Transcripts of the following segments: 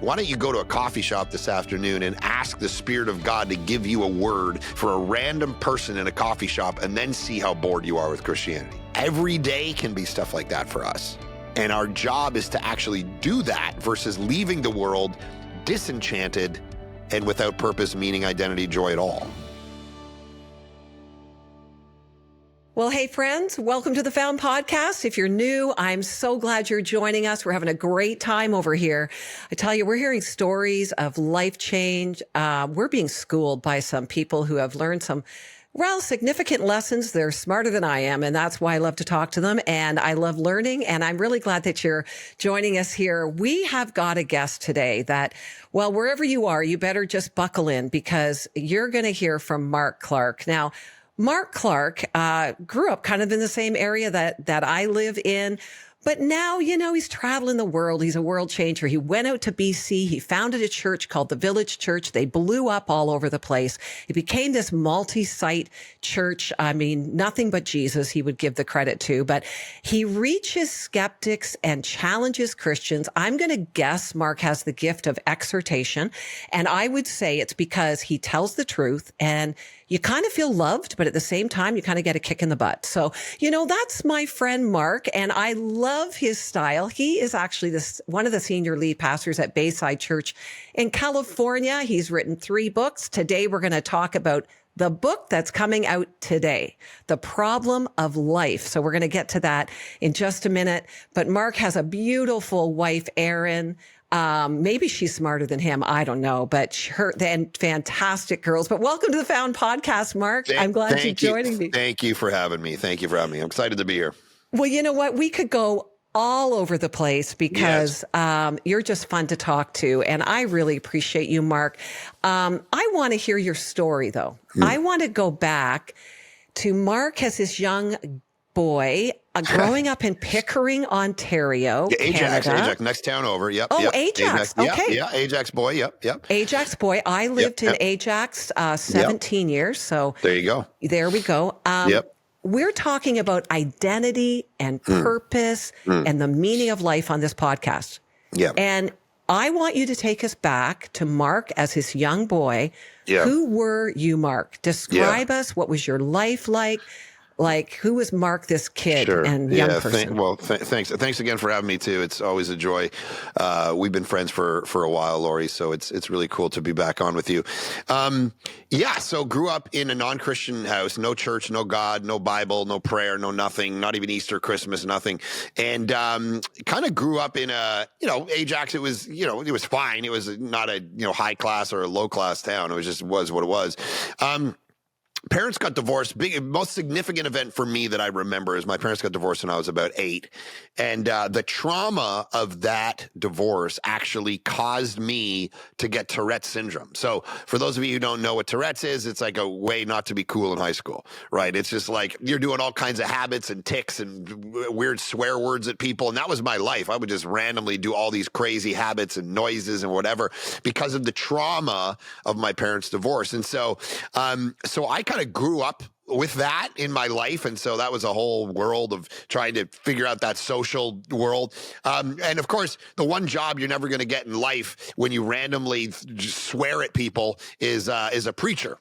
Why don't you go to a coffee shop this afternoon and ask the Spirit of God to give you a word for a random person in a coffee shop and then see how bored you are with Christianity. Every day can be stuff like that for us. And our job is to actually do that versus leaving the world disenchanted and without purpose, meaning, identity, joy at all. Well, hey, friends, welcome to the Found Podcast. If you're new, I'm so glad you're joining us. We're having a great time over here. I tell you, we're hearing stories of life change. We're being schooled by some people who have learned some, significant lessons. They're smarter than I am, and that's why I love to talk to them. And I love learning, and I'm really glad that you're joining us here. We have got a guest today that, well, wherever you are, you better just buckle in because you're going to hear from Mark Clark. Now, Mark Clark grew up kind of in the same area that I live in. But now, he's traveling the world. He's a world changer. He went out to BC. He founded a church called the Village Church. They blew up all over the place. It became this multi-site church. I mean, nothing but Jesus he would give the credit to. But he reaches skeptics and challenges Christians. I'm going to guess Mark has the gift of exhortation. And I would say it's because he tells the truth and you kind of feel loved, but at the same time, you kind of get a kick in the butt. So, that's my friend Mark, and I love his style. He is actually one of the senior lead pastors at Bayside Church in California. He's written 3 books. Today, we're going to talk about the book that's coming out today, The Problem of Life. So we're going to get to that in just a minute. But Mark has a beautiful wife, Erin. Maybe she's smarter than him. I don't know, but and fantastic girls. But welcome to the Found Podcast, Mark. I'm glad you're joining me. Thank you for having me. I'm excited to be here. Well, you know what? We could go all over the place because you're just fun to talk to. And I really appreciate you, Mark. I want to hear your story, though. I want to go back to Mark as his young boy growing up in Pickering, Ontario, Ajax, next town over. Yep. Oh, Ajax. Okay. Yeah, Ajax boy. Yep. Ajax boy. I lived in Ajax 17 years. So there you go. There we go. We're talking about identity and purpose and the meaning of life on this podcast. Yeah. And I want you to take us back to Mark as his young boy. Yeah. Who were you, Mark? Describe us. What was your life like? Like, who was Mark, this kid and young person? Thanks again for having me too. It's always a joy. We've been friends for a while, Laurie, so it's really cool to be back on with you. So grew up in a non-Christian house, no church, no God, no Bible, no prayer, no nothing, not even Easter, Christmas, nothing. And kind of grew up in Ajax, it was fine. It was not a, high class or a low class town. It was what it was. Parents got divorced. Most significant event for me that I remember is my parents got divorced when I was about 8. And the trauma of that divorce actually caused me to get Tourette syndrome. So for those of you who don't know what Tourette's is, it's like a way not to be cool in high school, right? It's just like you're doing all kinds of habits and tics and weird swear words at people. And that was my life. I would just randomly do all these crazy habits and noises and whatever because of the trauma of my parents' divorce. And so I kind of grew up with that in my life. And so that was a whole world of trying to figure out that social world. And of course, the one job you're never going to get in life when you randomly swear at people is a preacher.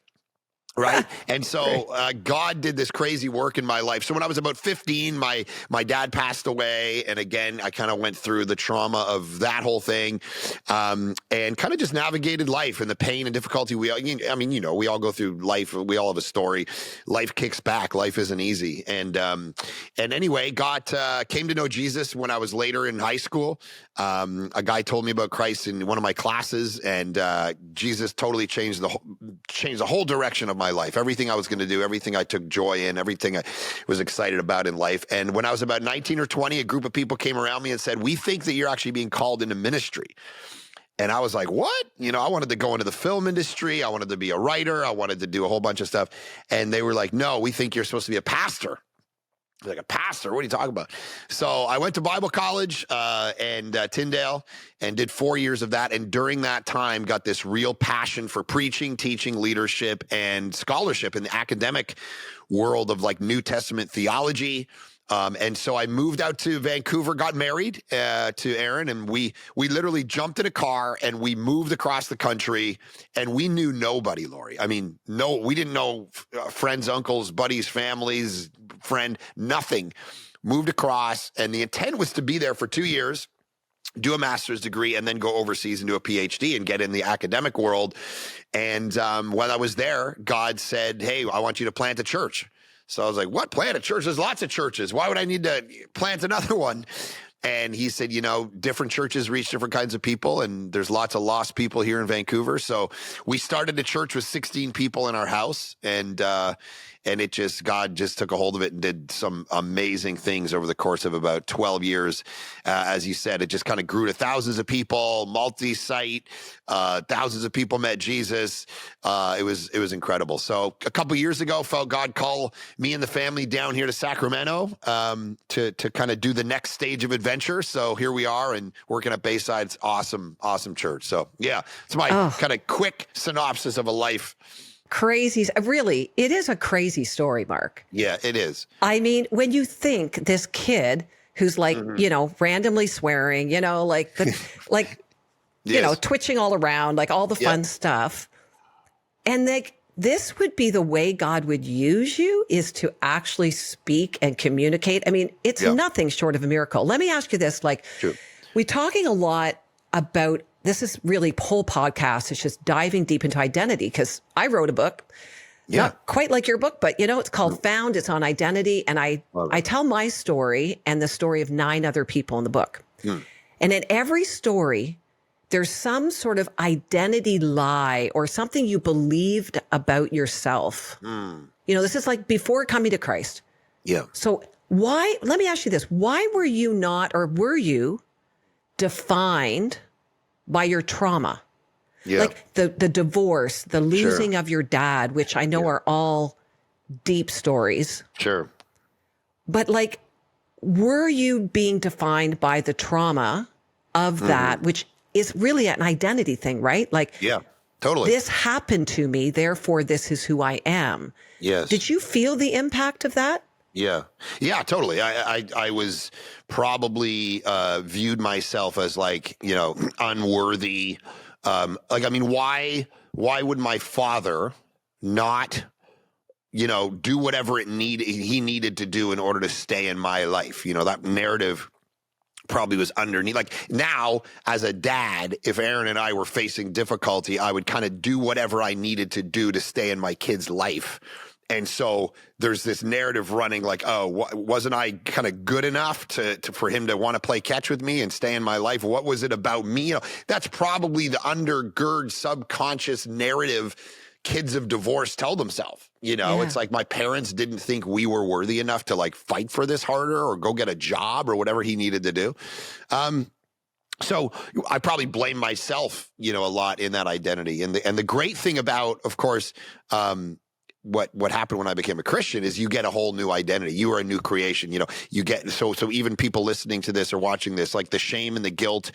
Right. And so God did this crazy work in my life. So when I was about 15, my dad passed away. And again, I kind of went through the trauma of that whole thing and kind of just navigated life and the pain and difficulty. We all go through life. We all have a story. Life kicks back. Life isn't easy. And anyway, came to know Jesus when I was later in high school. A guy told me about Christ in one of my classes, and Jesus totally changed the whole direction of my life. Everything I was going to do, everything I took joy in, everything I was excited about in life. And when I was about 19 or 20, a group of people came around me and said, "We think that you're actually being called into ministry." And I was like, what? I wanted to go into the film industry. I wanted to be a writer. I wanted to do a whole bunch of stuff. And they were like, "No, we think you're supposed to be a pastor." Like, a pastor? What are you talking about? So I went to Bible college and Tyndale and did 4 years of that. And during that time, got this real passion for preaching, teaching, leadership, and scholarship in the academic world of like New Testament theology. And so I moved out to Vancouver, got married to Erin, and we literally jumped in a car and we moved across the country, and we knew nobody, Lori. I mean, no, we didn't know friends, uncles, buddies, families, nothing. Moved across, and the intent was to be there for 2 years, do a master's degree, and then go overseas and do a PhD and get in the academic world. And when I was there, God said, hey, I want you to plant a church. So I was like, what? Plant a church? There's lots of churches. Why would I need to plant another one? And he said, different churches reach different kinds of people, and there's lots of lost people here in Vancouver. So we started a church with 16 people in our house, and God just took a hold of it and did some amazing things over the course of about 12 years. As you said, it just kind of grew to thousands of people, multi-site, thousands of people met Jesus. It was incredible. So a couple years ago, felt God call me and the family down here to Sacramento to kind of do the next stage of adventure. So here we are and working at Bayside. It's awesome church. So yeah, it's my kind of quick synopsis of a life. Crazy. Really, it is a crazy story, Mark. Yeah, it is. I mean, when you think this kid who's like, randomly swearing, Yes. twitching all around, like all the fun stuff. And this would be the way God would use you, is to actually speak and communicate. I mean, it's nothing short of a miracle. Let me ask you this, we're talking a lot about, this is really whole podcast. It's just diving deep into identity, because I wrote a book, not quite like your book, but it's called Found. It's on identity. And I tell my story and the story of 9 other people in the book. And in every story, there's some sort of identity lie or something you believed about yourself. This is like before coming to Christ. Yeah. So let me ask you this. Why were you not, or were you defined by your trauma? Yeah. Like the divorce, the losing of your dad, which I know are all deep stories. Sure. But were you being defined by the trauma of that, which is really an identity thing, right? Yeah, totally. This happened to me, therefore this is who I am. Yes. Did you feel the impact of that? Yeah, totally. I was probably viewed myself as unworthy. Why would my father not, do whatever he needed to do in order to stay in my life? That narrative probably was underneath. Now, as a dad, if Erin and I were facing difficulty, I would kind of do whatever I needed to do to stay in my kid's life. And so there's this narrative running wasn't I kind of good enough for him to want to play catch with me and stay in my life? What was it about me? That's probably the undergird subconscious narrative kids of divorce tell themselves. It's like my parents didn't think we were worthy enough to fight for this harder or go get a job or whatever he needed to do. So I probably blame myself, a lot in that identity. And the great thing about, of course, what happened when I became a Christian is you get a whole new identity. You are a new creation. You get, so even people listening to this or watching this, the shame and the guilt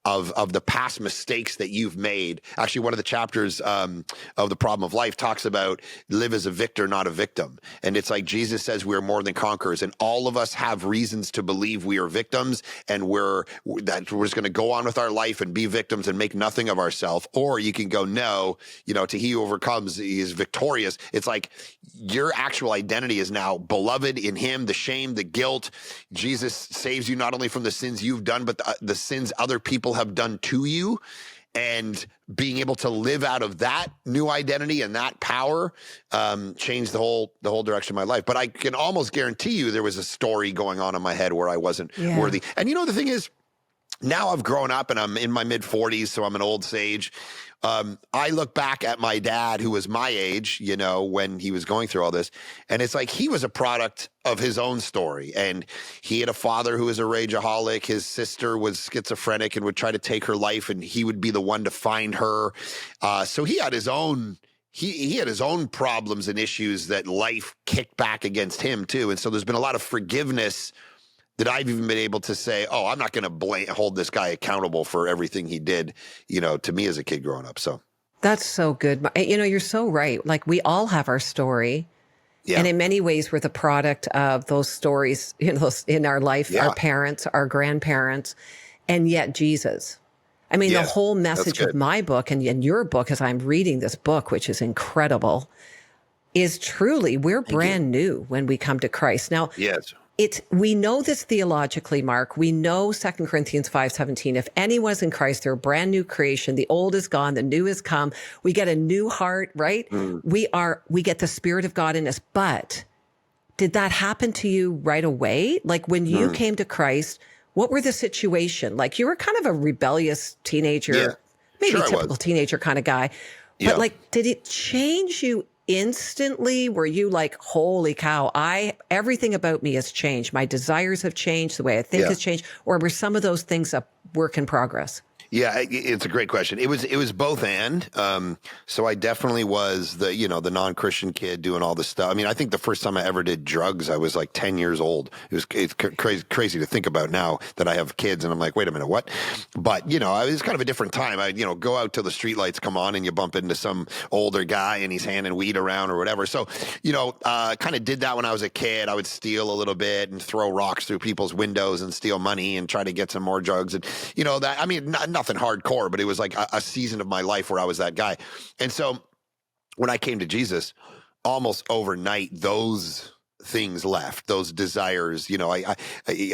of the past mistakes that you've made. Actually, one of the chapters of The Problem of Life talks about live as a victor, not a victim. And it's like Jesus says we are more than conquerors, and all of us have reasons to believe we are victims, and we're just going to go on with our life and be victims and make nothing of ourselves. Or you can go, no, to he who overcomes, he is victorious. It's like your actual identity is now beloved in him, the shame, the guilt. Jesus saves you not only from the sins you've done, but the sins other people have done to you, and being able to live out of that new identity and that power changed the whole direction of my life. But I can almost guarantee you there was a story going on in my head where I wasn't worthy. And the thing is, now I've grown up and I'm in my mid 40s, so I'm an old sage. I look back at my dad, who was my age, when he was going through all this, and it's like he was a product of his own story. And he had a father who was a rageaholic. His sister was schizophrenic and would try to take her life, and he would be the one to find her. So he had his own. He had his own problems and issues that life kicked back against him too. And so there's been a lot of forgiveness that I've even been able to say, oh, I'm not going to hold this guy accountable for everything he did, to me as a kid growing up. So that's so good. You're so right. We all have our story. Yeah. And in many ways, we're the product of those stories, in our life, Yeah. our parents, our grandparents, and yet Jesus. I mean, the Yes. whole That's message of good. my book and your book, as I'm reading this book, which is incredible, is truly we're Thank you. brand new when we come to Christ. Now, Yes. we know this theologically, Mark. We know 2 Corinthians 5:17. If anyone is in Christ, they're a brand new creation. The old is gone, the new has come. We get a new heart, right? Mm. We get the Spirit of God in us. But did that happen to you right away? Like when you came to Christ, what were the situation? Like you were kind of a rebellious teenager, Yeah. maybe Sure I typical was. teenager kind of guy. But Yeah. like, did it change you instantly? Were you like, holy cow, everything about me has changed. My desires have changed. The way I think Yeah. has changed. Or were some of those things a work in progress? Yeah, it's a great question. It was both and. So I definitely was the non-Christian kid doing all this stuff. I mean, I think the first time I ever did drugs, I was like 10 years old. It's crazy to think about now that I have kids, and I'm like, wait a minute, what? But it was kind of a different time. I go out till the streetlights come on, and you bump into some older guy, and he's handing weed around or whatever. So kind of did that when I was a kid. I would steal a little bit and throw rocks through people's windows and steal money and try to get some more drugs. And that. I mean, nothing hardcore, but it was like a season of my life where I was that guy. And so when I came to Jesus, almost overnight, those things left, those desires. I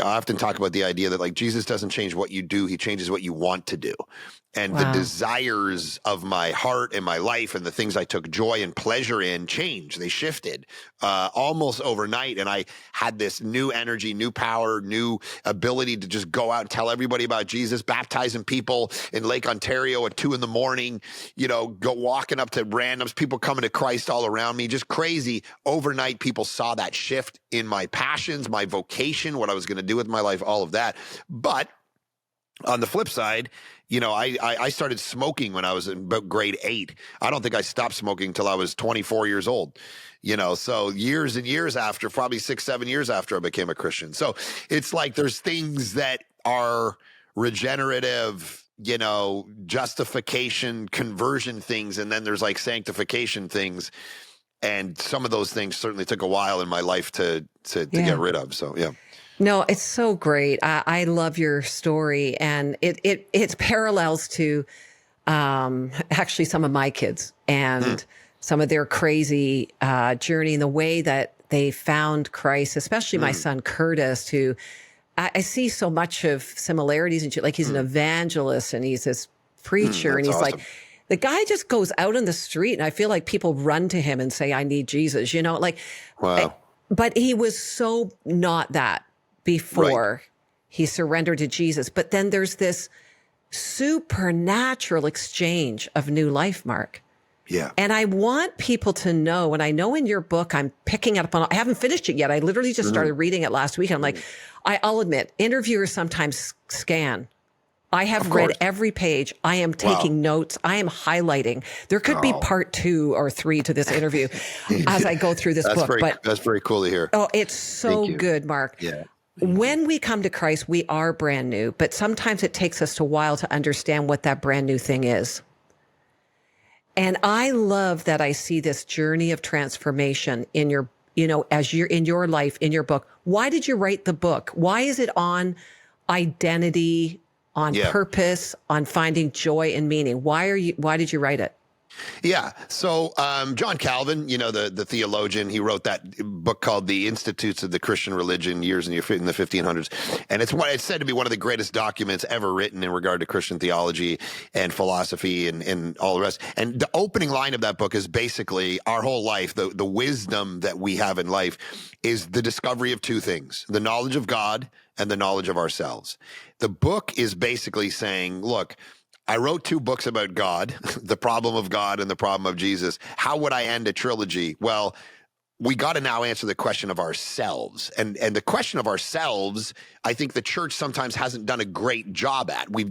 often talk about the idea that like Jesus doesn't change what you do, he changes what you want to do. And the Wow. desires of my heart and my life and the things I took joy and pleasure in changed. They shifted almost overnight. And I had this new energy, new power, new ability to just go out and tell everybody about Jesus, baptizing people in Lake Ontario at 2 a.m, go walking up to randoms, people coming to Christ all around me, just crazy. Overnight, people saw that shift in my passions, my vocation, what I was going to do with my life, all of that. But on the flip side, I started smoking when I was in about grade 8. I don't think I stopped smoking until I was 24 years old. So years and years after, probably 6, 7 years after I became a Christian. So it's like there's things that are regenerative, justification, conversion things, and then there's like sanctification things. And some of those things certainly took a while in my life to get rid of. So, yeah. No, it's so great. I love your story, and it parallels to actually some of my kids and some of their crazy journey and the way that they found Christ, especially my son Curtis, who I see so much of similarities. And like he's an evangelist and he's this preacher, and he's awesome. like, the guy just goes out on the street, and I feel like people run to him and say, "I need Jesus," Wow. But he was so not that before he surrendered to Jesus. But then there's this supernatural exchange of new life, Mark. Yeah. And I want people to know, and I know in your book, I'm picking up on, I haven't finished it yet. I literally just started reading it last week. And I'm like, I'll admit, interviewers sometimes scan. I have read every page. I am taking notes. I am highlighting. There could be part 2 or 3 to this interview as I go through this book. That's very cool to hear. Oh, it's so good, Mark. Yeah. When we come to Christ, we are brand new, but sometimes it takes us a while to understand what that brand new thing is. And I love that I see this journey of transformation in your, as you're in your life, in your book. Why did you write the book? Why is it on identity, on purpose, on finding joy and meaning? Why did you write it? Yeah. So John Calvin, the theologian, he wrote that book called The Institutes of the Christian Religion in the 1500s. And it's said to be one of the greatest documents ever written in regard to Christian theology and philosophy and all the rest. And the opening line of that book is basically our whole life, the wisdom that we have in life is the discovery of 2 things, the knowledge of God and the knowledge of ourselves. The book is basically saying, look, I wrote 2 books about God, the problem of God and the problem of Jesus. How would I end a trilogy? Well, we got to now answer the question of ourselves. And the question of ourselves, I think the church sometimes hasn't done a great job at. We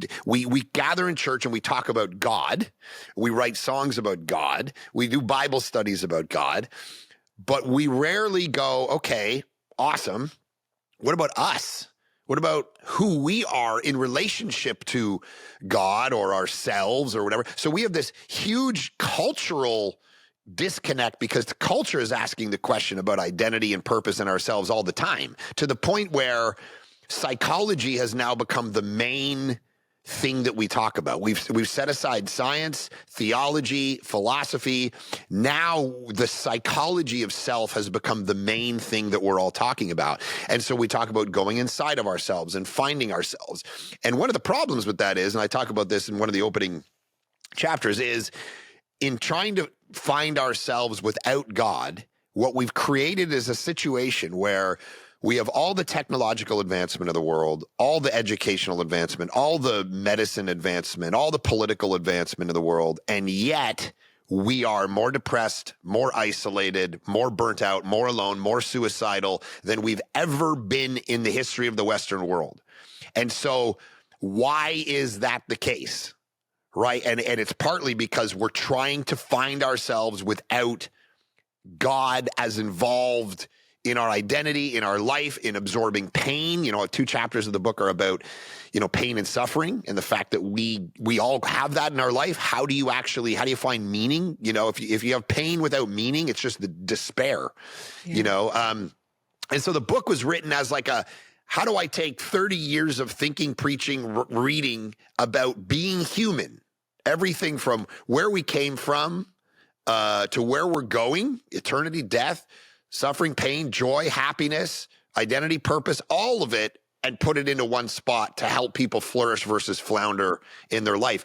gather in church and we talk about God. We write songs about God. We do Bible studies about God. But we rarely go, okay, awesome. What about us? What about who we are in relationship to God or ourselves or whatever? So we have this huge cultural disconnect because the culture is asking the question about identity and purpose in ourselves all the time, to the point where psychology has now become the main thing that we talk about. We've set aside science, theology, philosophy. Now the psychology of self has become the main thing that we're all talking about. And so we talk about going inside of ourselves and finding ourselves. And one of the problems with that is, and I talk about this in one of the opening chapters, is in trying to find ourselves without God, what we've created is a situation where we have all the technological advancement of the world, all the educational advancement, all the medicine advancement, all the political advancement of the world, and yet we are more depressed, more isolated, more burnt out, more alone, more suicidal than we've ever been in the history of the Western world. And so why is that the case, right? And it's partly because we're trying to find ourselves without God as involved in our identity, in our life, in absorbing pain. 2 chapters of the book are about, pain and suffering, and the fact that we all have that in our life. How do you find meaning? If you have pain without meaning, it's just the despair, and so the book was written as like how do I take 30 years of thinking, preaching, reading about being human, everything from where we came from to where we're going, eternity, death, suffering, pain, joy, happiness, identity, purpose, all of it, and put it into one spot to help people flourish versus flounder in their life.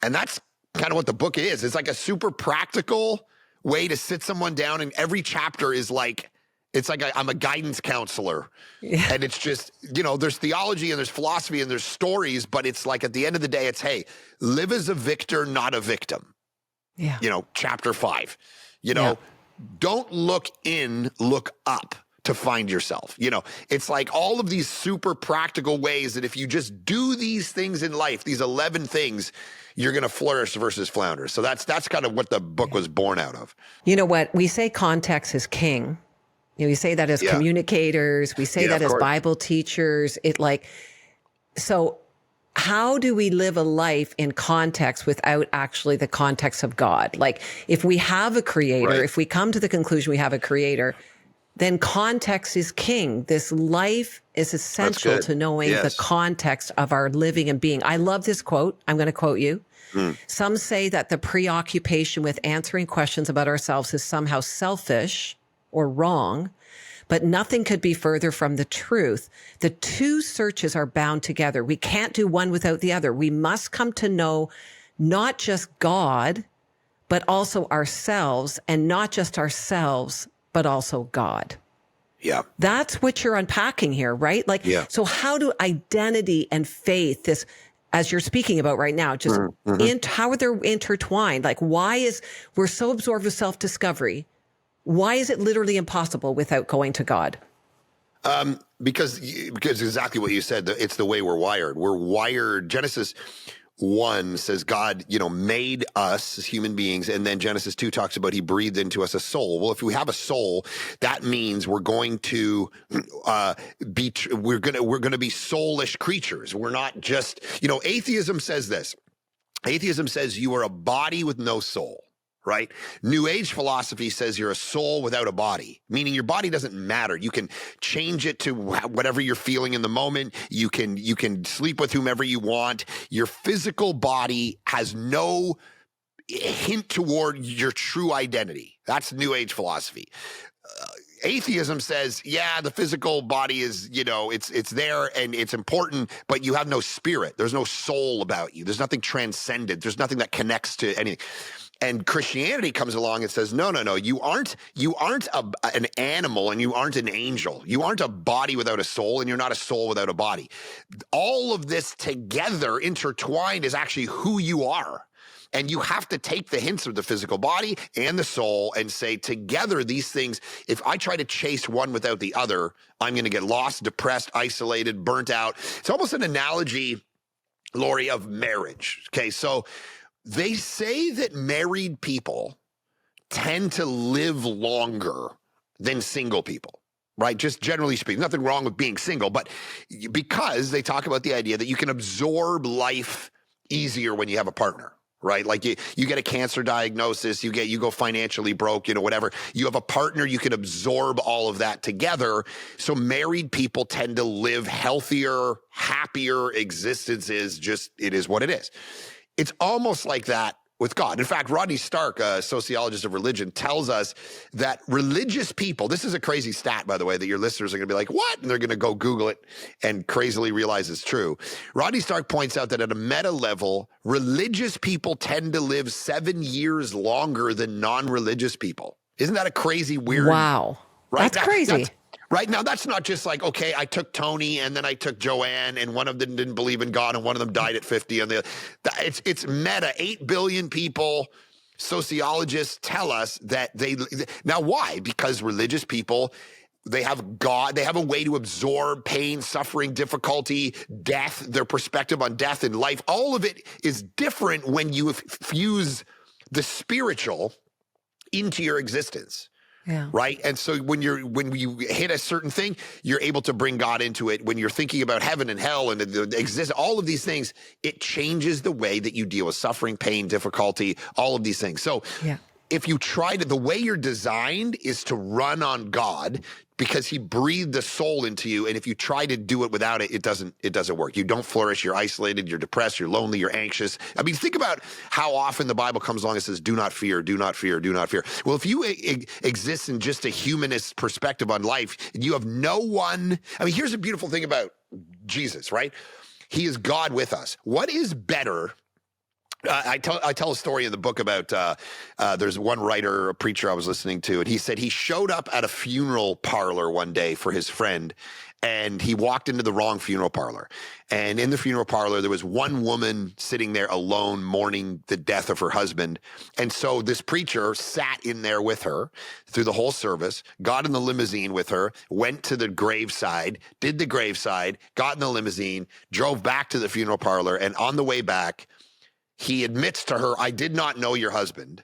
And that's kind of what the book is. It's like a super practical way to sit someone down, and every chapter is like, I'm a guidance counselor. Yeah. And it's just, there's theology and there's philosophy and there's stories, but it's like at the end of the day, it's, hey, live as a victor, not a victim. Yeah. Chapter 5, don't look in, look up to find yourself. It's like all of these super practical ways that if you just do these things in life, these 11 things, you're going to flourish versus flounder. So that's kind of what the book was born out of. You know what? We say context is king. We say that as communicators. We say that as Bible teachers. So how do we live a life in context without actually the context of God? Like if we have a creator, if we come to the conclusion we have a creator, then context is king. This life is essential to knowing the context of our living and being. I love this quote. I'm going to quote you. Some say that the preoccupation with answering questions about ourselves is somehow selfish or wrong, but nothing could be further from the truth. The two searches are bound together. We can't do one without the other. We must come to know not just God, but also ourselves, and not just ourselves, but also God. Yeah. That's what you're unpacking here, right? So how do identity and faith, this, as you're speaking about right now, just how are they intertwined? Like we're so absorbed with self-discovery. Why is it literally impossible without going to God? Because exactly what you said, it's the way we're wired. We're wired. Genesis 1 says God, made us as human beings. And then Genesis 2 talks about he breathed into us a soul. Well, if we have a soul, that means we're going to be soulish creatures. We're not just, atheism says this. Atheism says you are a body with no soul. Right? New Age philosophy says you're a soul without a body, meaning your body doesn't matter. You can change it to whatever you're feeling in the moment. You can sleep with whomever you want. Your physical body has no hint toward your true identity. That's New Age philosophy. Atheism says, the physical body is, it's there and it's important, but you have no spirit. There's no soul about you. There's nothing transcendent. There's nothing that connects to anything. And Christianity comes along and says, no, you aren't an animal and you aren't an angel. You aren't a body without a soul and you're not a soul without a body. All of this together intertwined is actually who you are. And you have to take the hints of the physical body and the soul and say together these things, if I try to chase one without the other, I'm going to get lost, depressed, isolated, burnt out. It's almost an analogy, Laurie, of marriage. Okay, so they say that married people tend to live longer than single people, right? Just generally speaking, nothing wrong with being single, but because they talk about the idea that you can absorb life easier when you have a partner, right? Like you get a cancer diagnosis, you go financially broke, whatever. You have a partner, you can absorb all of that together. So married people tend to live healthier, happier existences. Just, it is what it is. It's almost like that with God. In fact, Rodney Stark, a sociologist of religion, tells us that religious people, this is a crazy stat, by the way, that your listeners are going to be like, what? And they're going to go Google it and crazily realize it's true. Rodney Stark points out that at a meta level, religious people tend to live 7 years longer than non-religious people. Isn't that a crazy, weird? Wow. Right? That's crazy. Right now, that's not just like, okay, I took Tony and then I took Joanne and one of them didn't believe in God and one of them died at 50. And it's meta. 8 billion people, sociologists tell us that now why? Because religious people, they have God, they have a way to absorb pain, suffering, difficulty, death, their perspective on death and life. All of it is different when you fuse the spiritual into your existence. Yeah. Right. And so when you hit a certain thing, you're able to bring God into it. When you're thinking about heaven and hell and all of these things, it changes the way that you deal with suffering, pain, difficulty, all of these things. So if you try the way you're designed is to run on God because he breathed the soul into you. And if you try to do it without it, it doesn't work. You don't flourish. You're isolated. You're depressed. You're lonely. You're anxious. I mean, think about how often the Bible comes along and says, do not fear, do not fear, do not fear. Well, if you exist in just a humanist perspective on life and you have no one, I mean, here's the beautiful thing about Jesus, right? He is God with us. What is better? I tell a story in the book about there's one writer, a preacher I was listening to, and he said he showed up at a funeral parlor one day for his friend, and he walked into the wrong funeral parlor. And in the funeral parlor, there was one woman sitting there alone mourning the death of her husband. And so this preacher sat in there with her through the whole service, got in the limousine with her, went to the graveside, did the graveside, got in the limousine, drove back to the funeral parlor, and on the way back, he admits to her, I did not know your husband.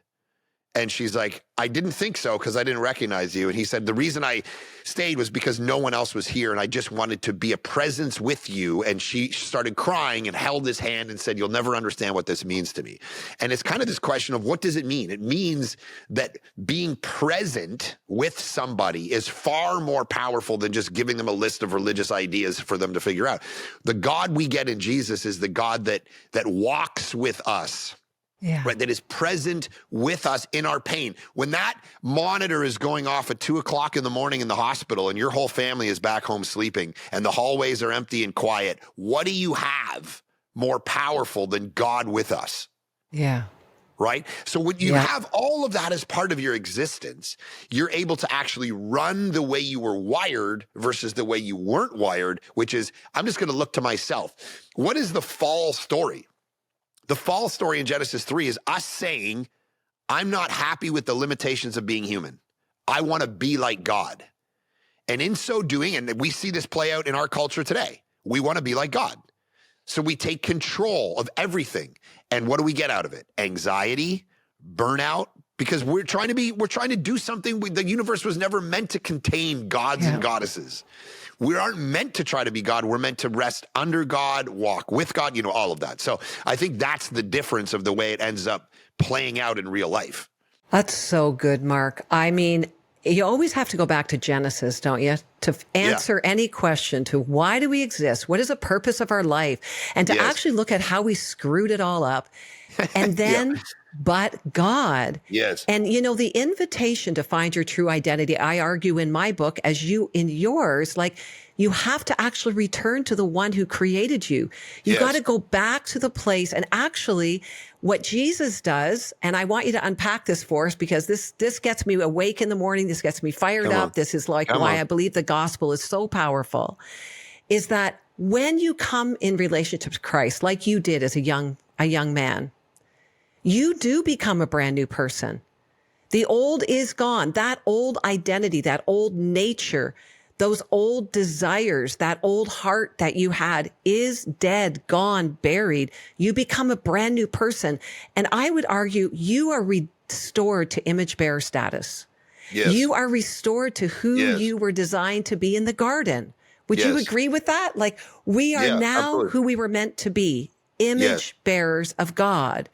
And she's like, I didn't think so because I didn't recognize you. And he said, the reason I stayed was because no one else was here and I just wanted to be a presence with you. And she started crying and held his hand and said, you'll never understand what this means to me. And it's kind of this question of what does it mean? It means that being present with somebody is far more powerful than just giving them a list of religious ideas for them to figure out. The God we get in Jesus is the God that walks with us. Yeah. Right, that is present with us in our pain. When that monitor is going off at 2:00 in the morning in the hospital and your whole family is back home sleeping and the hallways are empty and quiet, what do you have more powerful than God with us? Yeah. Right? So when you have all of that as part of your existence, you're able to actually run the way you were wired versus the way you weren't wired, which is, I'm just going to look to myself. What is the fall story? The fall story in Genesis 3 is us saying, I'm not happy with the limitations of being human. I want to be like God. And in so doing, and we see this play out in our culture today, we want to be like God. So we take control of everything. And what do we get out of it? Anxiety, burnout, because we're trying to do something. The universe was never meant to contain gods and goddesses. We aren't meant to try to be God. We're meant to rest under God, walk with God, all of that. So I think that's the difference of the way it ends up playing out in real life. That's so good, Mark. I mean, you always have to go back to Genesis, don't you? To answer any question to why do we exist? What is the purpose of our life? And to actually look at how we screwed it all up. And then, but God. Yes. And, the invitation to find your true identity, I argue in my book, as you in yours, like you have to actually return to the one who created you. You got to go back to the place. And actually, what Jesus does, and I want you to unpack this for us because this gets me awake in the morning. This gets me fired up. This is like why I believe the gospel is so powerful, is that when you come in relationship to Christ, like you did as a young man, you do become a brand new person. The old is gone. That old identity, that old nature, those old desires, that old heart that you had is dead, gone, buried. You become a brand new person. And I would argue you are restored to image bearer status. Yes. You are restored to who you were designed to be in the garden. Would you agree with that? Like we are now who we were meant to be, image bearers of God.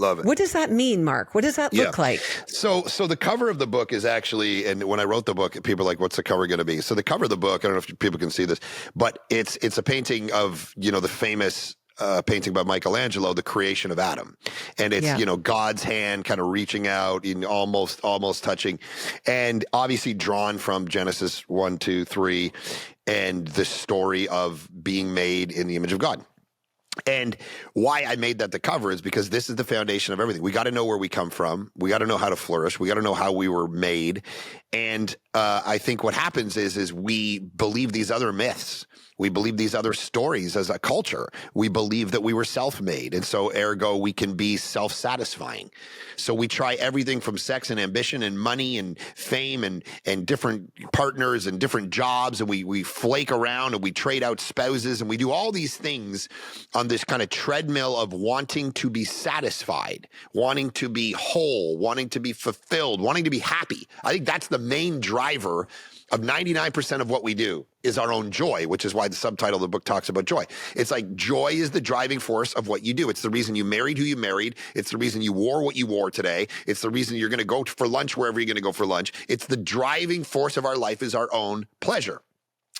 Love it. What does that mean, Mark? What does that Yeah. look like? So the cover of the book is actually, and when I wrote the book, people are like, what's the cover going to be? So the cover of the book, I don't know if people can see this, but it's a painting of, the famous painting by Michelangelo, The Creation of Adam. And it's, Yeah. God's hand kind of reaching out and almost touching, and obviously drawn from Genesis 1, 2, 3, and the story of being made in the image of God. And why I made that the cover is because this is the foundation of everything. We got to know where we come from. We got to know how to flourish. We got to know how we were made. And I think what happens is we believe these other myths. We believe these other stories as a culture. We believe that we were self-made. And so ergo, we can be self-satisfying. So we try everything from sex and ambition and money and fame and different partners and different jobs. And we flake around and we trade out spouses and we do all these things on this kind of treadmill of wanting to be satisfied, wanting to be whole, wanting to be fulfilled, wanting to be happy. I think that's the main driver of 99% of what we do is our own joy, which is why the subtitle of the book talks about joy. It's like joy is the driving force of what you do. It's the reason you married who you married. It's the reason you wore what you wore today. It's the reason you're going to go for lunch wherever you're going to go for lunch. It's the driving force of our life is our own pleasure.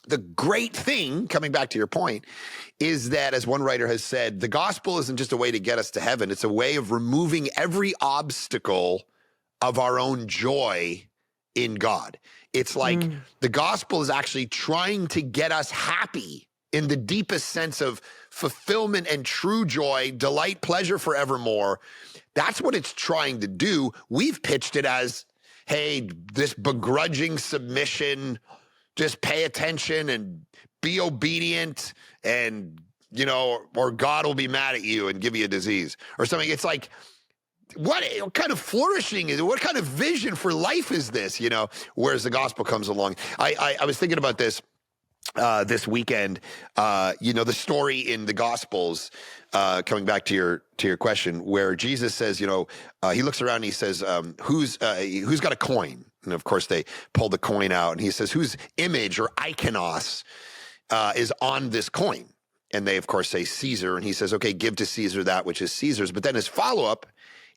The great thing, coming back to your point, is that, as one writer has said, the gospel isn't just a way to get us to heaven. It's a way of removing every obstacle of our own joy in God. It's like the gospel is actually trying to get us happy in the deepest sense of fulfillment and true joy, delight, pleasure forevermore. That's what it's trying to do. We've pitched it as, hey, this begrudging submission, just pay attention and be obedient and, or God will be mad at you and give you a disease or something. It's like, what kind of flourishing is it? What kind of vision for life is this? Whereas the gospel comes along. I was thinking about this this weekend. The story in the Gospels, coming back to your question, where Jesus says, he looks around and he says, who's got a coin? And of course they pull the coin out and he says, whose image or iconos is on this coin? And they of course say Caesar. And he says, okay, give to Caesar that which is Caesar's. But then his follow-up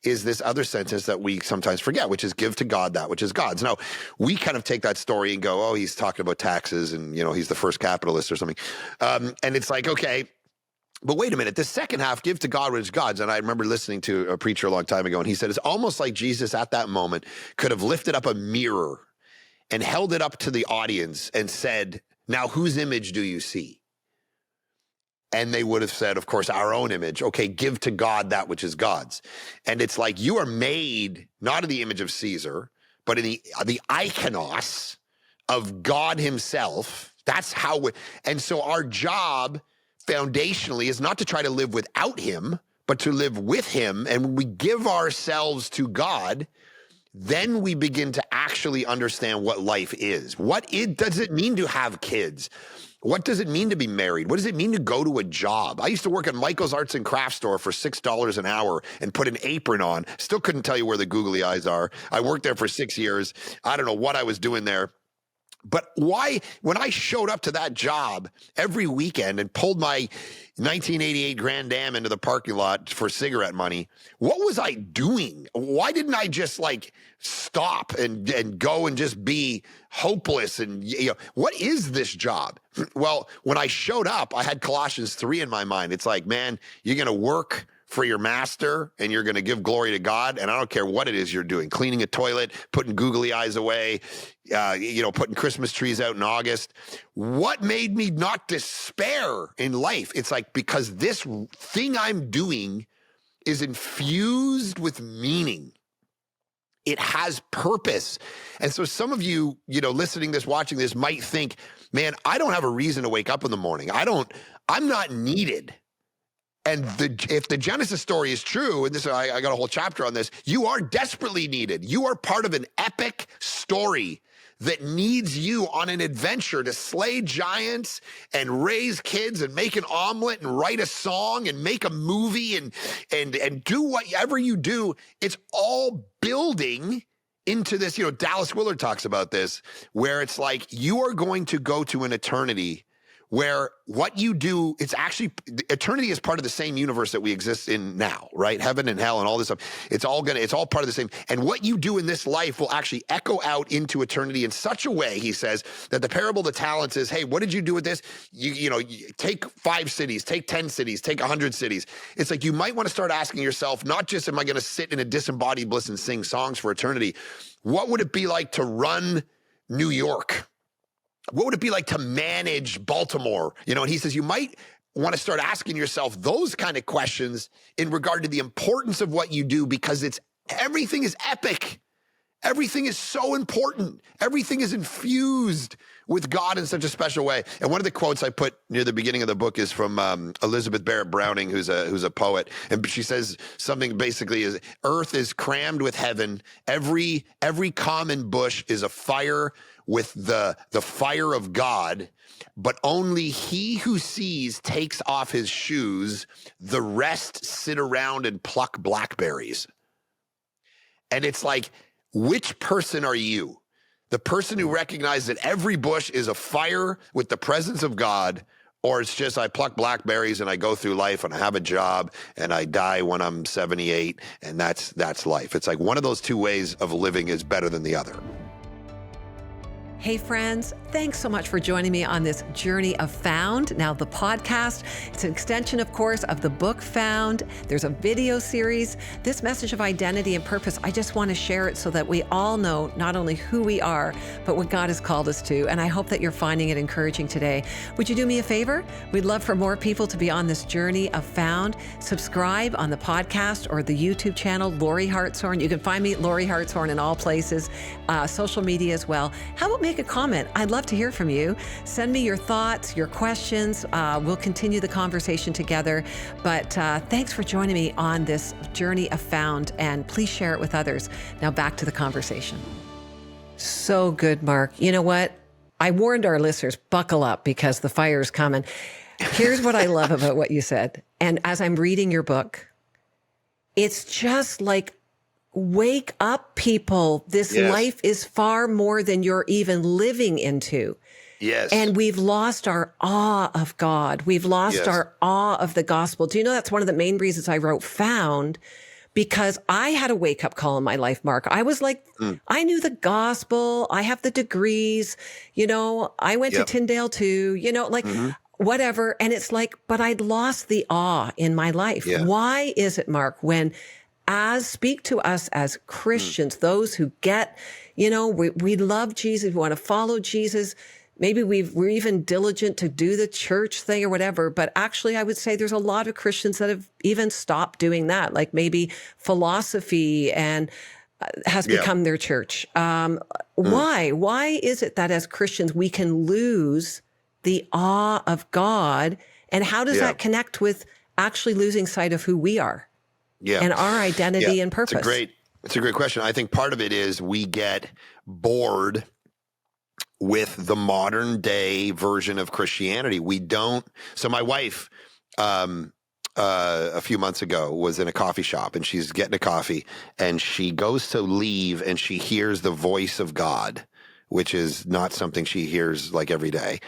is this other sentence that we sometimes forget, which is give to God that which is God's. Now, we kind of take that story and go, oh, he's talking about taxes and, he's the first capitalist or something. And it's like, okay, but wait a minute, the second half, give to God what is God's. And I remember listening to a preacher a long time ago, and he said, it's almost like Jesus at that moment could have lifted up a mirror and held it up to the audience and said, now whose image do you see? And they would have said, of course, our own image. Okay, give to God that which is God's. And it's like you are made not in the image of Caesar, but in the iconos of God himself. That's how and so our job foundationally is not to try to live without him, but to live with him. And when we give ourselves to God, then we begin to actually understand what life is. What does it mean to have kids? What does it mean to be married? What does it mean to go to a job? I used to work at Michael's Arts and Crafts store for $6 an hour and put an apron on. Still couldn't tell you where the googly eyes are. I worked there for 6 years. I don't know what I was doing there. But why, when I showed up to that job every weekend and pulled my 1988 Grand Am into the parking lot for cigarette money, what was I doing? Why didn't I just stop and go and just be hopeless? And what is this job? Well, when I showed up, I had Colossians 3 in my mind. It's like, man, you're going to work for your master and you're going to give glory to God. And I don't care what it is you're doing, cleaning a toilet, putting googly eyes away, putting Christmas trees out in August. What made me not despair in life? It's like, because this thing I'm doing is infused with meaning. It has purpose. And so some of you, listening to this, watching this might think, man, I don't have a reason to wake up in the morning. I'm not needed. And if the Genesis story is true, and I got a whole chapter on this, you are desperately needed. You are part of an epic story that needs you on an adventure to slay giants and raise kids and make an omelet and write a song and make a movie and do whatever you do. It's all building into this. Dallas Willard talks about this, where it's like you are going to go to an eternity where what you do, it's actually, eternity is part of the same universe that we exist in now, right? Heaven and hell and all this stuff. It's all part of the same. And what you do in this life will actually echo out into eternity in such a way, he says, that the parable of the talents is, hey, what did you do with this? You take 5 cities, take 10 cities, take 100 cities. It's like, you might want to start asking yourself, not just, am I going to sit in a disembodied bliss and sing songs for eternity? What would it be like to run New York? What would it be like to manage Baltimore? And he says you might want to start asking yourself those kind of questions in regard to the importance of what you do, because everything is epic. Everything is so important. Everything is infused with God in such a special way. And one of the quotes I put near the beginning of the book is from Elizabeth Barrett Browning, who's a poet. And she says something basically is, earth is crammed with heaven. Every common bush is a fire with the fire of God, but only he who sees takes off his shoes. The rest sit around and pluck blackberries. And it's like, which person are you? The person who recognizes that every bush is a fire with the presence of God, or it's just, I pluck blackberries and I go through life and I have a job and I die when I'm 78, and that's life. It's like one of those two ways of living is better than the other. Hey friends, thanks so much for joining me on this journey of Found. Now the podcast, it's an extension, of course, of the book Found. There's a video series. This message of identity and purpose, I just want to share it so that we all know not only who we are, but what God has called us to. And I hope that you're finding it encouraging today. Would you do me a favor? We'd love for more people to be on this journey of Found. Subscribe on the podcast or the YouTube channel, Lori Hartshorn. You can find me at Lori Hartshorn in all places, social media as well. How about make a comment? I'd love to hear from you. Send me your thoughts, your questions. We'll continue the conversation together. But thanks for joining me on this journey of Found, and please share it with others. Now back to the conversation. So good, Mark. You know what? I warned our listeners, buckle up because the fire's coming. Here's what I love about what you said. And as I'm reading your book, it's just like, wake up, people. This life is far more than you're even living into. Yes. And we've lost our awe of God. We've lost our awe of the gospel. Do you know that's one of the main reasons I wrote Found? Because I had a wake up call in my life, Mark. I was like, I knew the gospel. I have the degrees. I went to Tyndale too, whatever. And it's like, but I'd lost the awe in my life. Yeah. Why is it, Mark, when speak to us as Christians, those who get, we love Jesus, we want to follow Jesus. Maybe we're even diligent to do the church thing or whatever. But actually, I would say there's a lot of Christians that have even stopped doing that, like maybe philosophy and has become their church. Why? Why is it that as Christians, we can lose the awe of God? And how does that connect with actually losing sight of who we are? And our identity and purpose. It's a great question. I think part of it is we get bored with the modern day version of Christianity. We don't. So my wife, a few months ago, was in a coffee shop and she's getting a coffee and she goes to leave and she hears the voice of God, which is not something she hears like every day.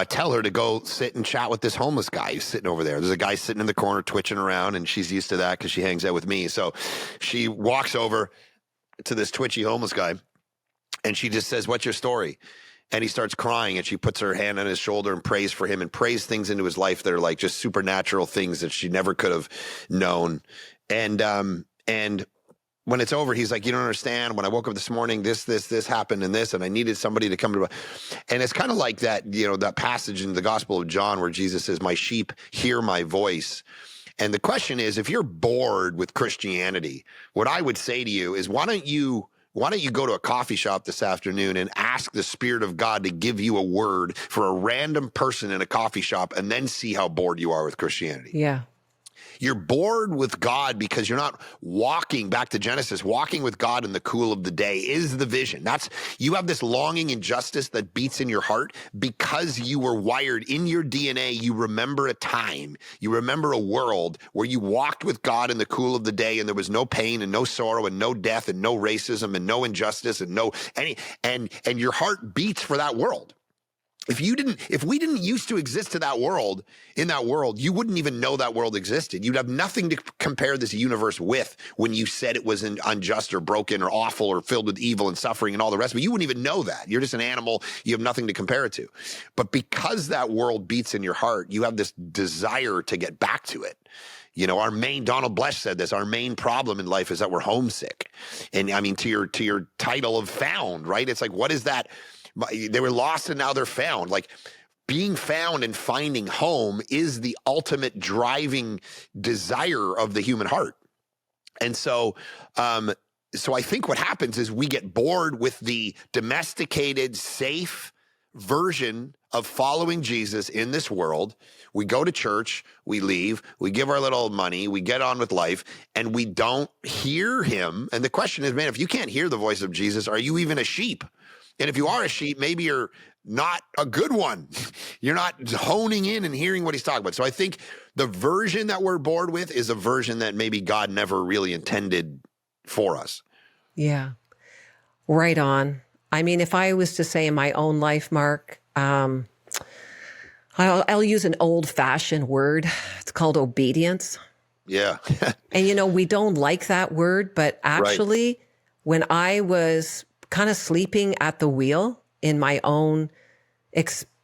Tell her to go sit and chat with this homeless guy who's sitting over there. There's a guy sitting in the corner twitching around, and she's used to that because she hangs out with me. So she walks over to this twitchy homeless guy, and she just says, "What's your story?" And he starts crying, and she puts her hand on his shoulder and prays for him and prays things into his life that are like just supernatural things that she never could have known. And when it's over, he's like, "You don't understand. When I woke up this morning, this happened and this, and I needed somebody to come to." And it's kind of like that, that passage in the Gospel of John where Jesus says, "My sheep hear my voice." And the question is, if you're bored with Christianity, what I would say to you is, why don't you go to a coffee shop this afternoon and ask the Spirit of God to give you a word for a random person in a coffee shop, and then see how bored you are with Christianity? Yeah. You're bored with God because you're not walking back to Genesis. Walking with God in the cool of the day is the vision. You have this longing and justice that beats in your heart because you were wired in your DNA. You remember a time, you remember a world where you walked with God in the cool of the day, and there was no pain and no sorrow and no death and no racism and no injustice and and your heart beats for that world. If we didn't used to exist to that world, in that world, you wouldn't even know that world existed. You'd have nothing to compare this universe with when you said it was unjust or broken or awful or filled with evil and suffering and all the rest. But you wouldn't even know that. You're just an animal. You have nothing to compare it to. But because that world beats in your heart, you have this desire to get back to it. You know, Donald Blesh said this, our main problem in life is that we're homesick. And I mean, to your title of found, right? It's like, what is that? They were lost and now they're found. Like, being found and finding home is the ultimate driving desire of the human heart. And so I think what happens is we get bored with the domesticated, safe version of following Jesus in this world. We go to church, we leave, we give our little money, we get on with life, and we don't hear him. And the question is, man, if you can't hear the voice of Jesus, are you even a sheep? And if you are a sheep, maybe you're not a good one. You're not honing in and hearing what he's talking about. So I think the version that we're bored with is a version that maybe God never really intended for us. Yeah, right on. I mean, if I was to say in my own life, Mark, I'll use an old-fashioned word. It's called obedience. Yeah. And, you know, we don't like that word, but actually, when I was kind of sleeping at the wheel in my own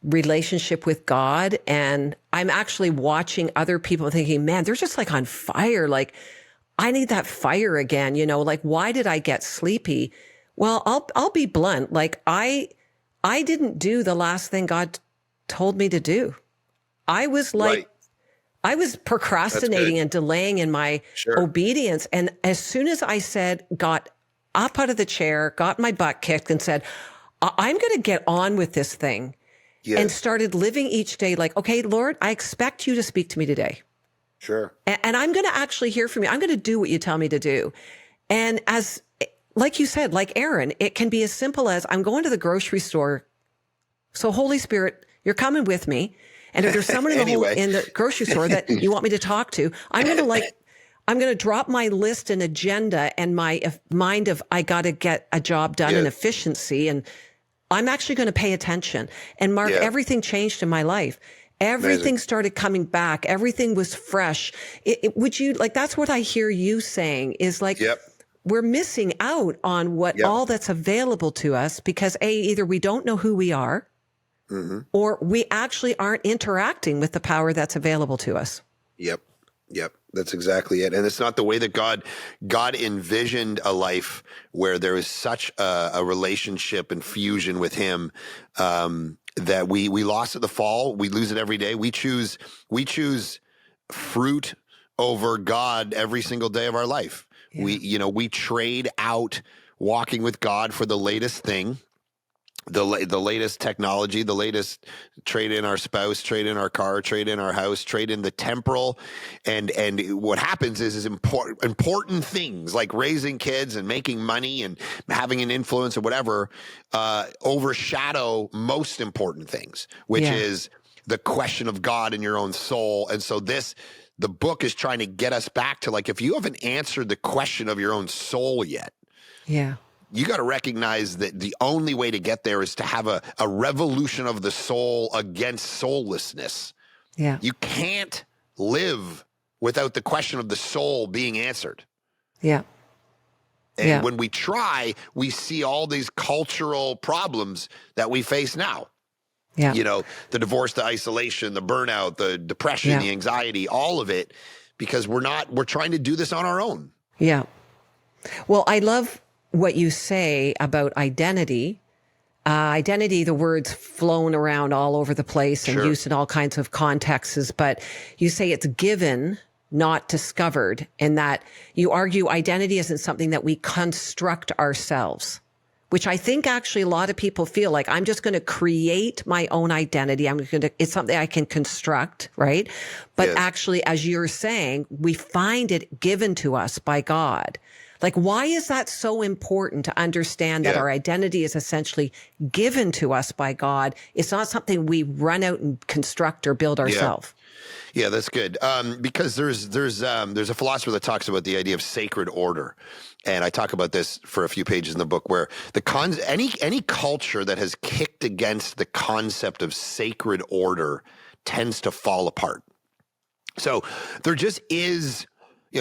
relationship with God, and I'm actually watching other people thinking, man, they're just like on fire. Like, I need that fire again. You know, like, why did I get sleepy? Well, I'll be blunt. Like, I didn't do the last thing God told me to do. I was like, I was procrastinating and delaying in my obedience. And as soon as I got up out of the chair, got my butt kicked and said, I'm going to get on with this thing, and started living each day like, okay, Lord, I expect you to speak to me today. Sure. And I'm going to actually hear from you. I'm going to do what you tell me to do. And like you said, like Aaron, it can be as simple as I'm going to the grocery store. So Holy Spirit, you're coming with me. And if there's someone in the grocery store that you want me to talk to, I'm going to drop my list and agenda and my mind of I got to get a job done and efficiency. And I'm actually going to pay attention. And Mark, everything changed in my life. Everything started coming back. Everything was fresh. That's what I hear you saying is like, we're missing out on what all that's available to us because either we don't know who we are, or we actually aren't interacting with the power that's available to us. Yep. That's exactly it. And it's not the way that God envisioned a life where there is such a relationship and fusion with him, that we lost at the fall. We lose it every day. We choose fruit over God every single day of our life. Yeah. We trade out walking with God for the latest thing. The latest technology, the latest trade in our spouse, trade in our car, trade in our house, trade in the temporal. And what happens is important things like raising kids and making money and having an influence or whatever, overshadow most important things, which is the question of God in your own soul. And so the book is trying to get us back to, like, if you haven't answered the question of your own soul yet. Yeah. You got to recognize that the only way to get there is to have a revolution of the soul against soullessness. Yeah. You can't live without the question of the soul being answered. Yeah. And when we try, we see all these cultural problems that we face now. Yeah. The divorce, the isolation, the burnout, the depression, the anxiety, all of it, because we're trying to do this on our own. Yeah. Well, I love what you say about identity. Identity, the word's flown around all over the place and used in all kinds of contexts, but you say it's given, not discovered, and that you argue identity isn't something that we construct ourselves, which I think actually a lot of people feel like I'm just going to create my own identity. It's something I can construct, right? But actually, as you're saying, we find it given to us by God. Like, why is that so important to understand that our identity is essentially given to us by God? It's not something we run out and construct or build ourselves. Yeah, that's good. Because there's a philosopher that talks about the idea of sacred order, and I talk about this for a few pages in the book, where any culture that has kicked against the concept of sacred order tends to fall apart. So there just is,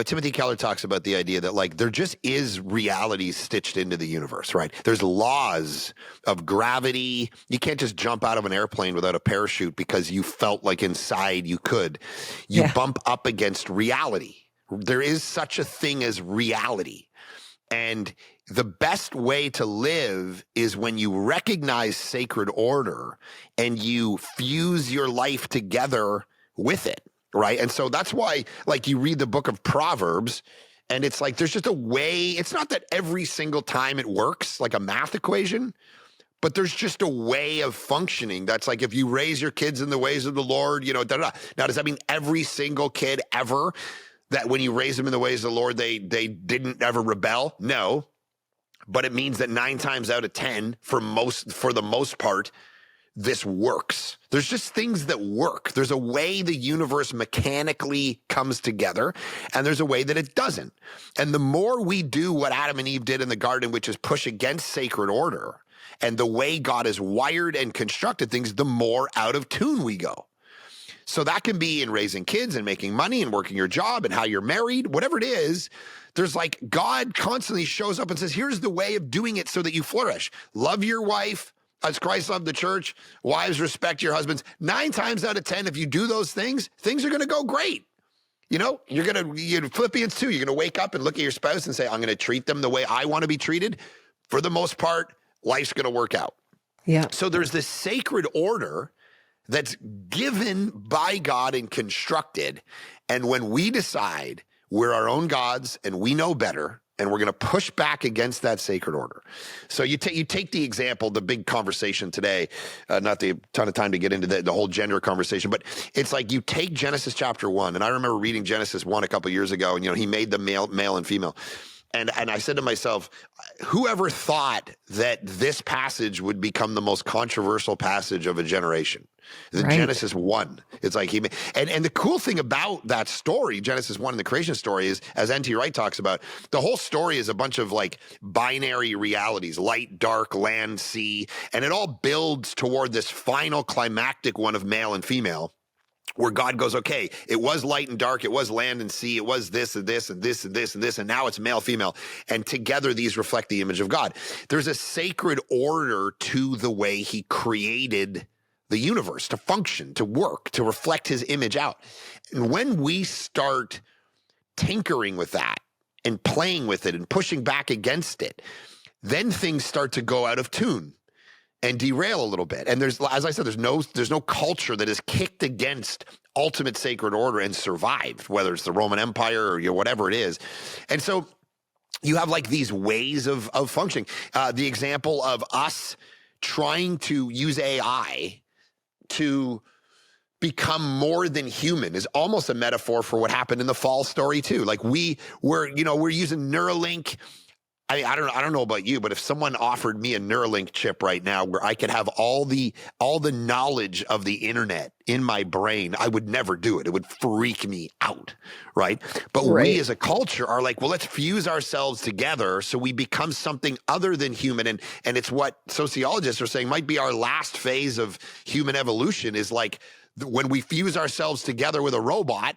Timothy Keller talks about the idea that like there just is reality stitched into the universe, right? There's laws of gravity. You can't just jump out of an airplane without a parachute because you felt like inside you could. You Yeah. bump up against reality. There is such a thing as reality. And the best way to live is when you recognize sacred order and you fuse your life together with it. Right. And so that's why, like, you read the book of Proverbs and it's like there's just a way. It's not that every single time it works like a math equation, but there's just a way of functioning. That's like if you raise your kids in the ways of the Lord, da-da-da. Now, does that mean every single kid ever that when you raise them in the ways of the Lord, they didn't ever rebel? No. But it means that 9 times out of 10, for the most part, this works. There's just things that work. There's a way the universe mechanically comes together, and there's a way that it doesn't. And the more we do what Adam and Eve did in the garden, which is push against sacred order, and the way God has wired and constructed things, the more out of tune we go. So that can be in raising kids and making money and working your job and how you're married, whatever it is. There's like God constantly shows up and says, here's the way of doing it so that you flourish. Love your wife as Christ loved the church. Wives, respect your husbands. 9 times out of 10, if you do those things are going to go great. You're going to, Philippians 2, you're going to wake up and look at your spouse and say, I'm going to treat them the way I want to be treated. For the most part, life's going to work out. Yeah. So there's this sacred order that's given by God and constructed. And when we decide we're our own gods and we know better, and we're going to push back against that sacred order. So you take the example, the big conversation today, not the ton of time to get into the whole gender conversation, but it's like you take Genesis chapter 1, and I remember reading Genesis 1 a couple years ago, and he made the male and female. And I said to myself, whoever thought that this passage would become the most controversial passage of a generation? Right. Genesis 1. It's like and the cool thing about that story, Genesis 1 and the creation story, is, as N.T. Wright talks about, the whole story is a bunch of like binary realities, light, dark, land, sea, and it all builds toward this final climactic one of male and female, where God goes, okay, it was light and dark, it was land and sea, it was this and this and this and this and this, and now it's male, female, and together these reflect the image of God. There's a sacred order to the way he created the universe to function, to work, to reflect his image out. And when we start tinkering with that and playing with it and pushing back against it, then things start to go out of tune and derail a little bit. And there's, as I said, there's no culture that has kicked against ultimate sacred order and survived, whether it's the Roman Empire or whatever it is. And so you have like these ways of functioning. The example of us trying to use AI to become more than human is almost a metaphor for what happened in the fall story too. Like we're using Neuralink. I don't know about you, but if someone offered me a Neuralink chip right now where I could have all the knowledge of the internet in my brain, I would never do it. It would freak me out, right? But we as a culture are like, well, let's fuse ourselves together so we become something other than human. And it's what sociologists are saying might be our last phase of human evolution, is like when we fuse ourselves together with a robot.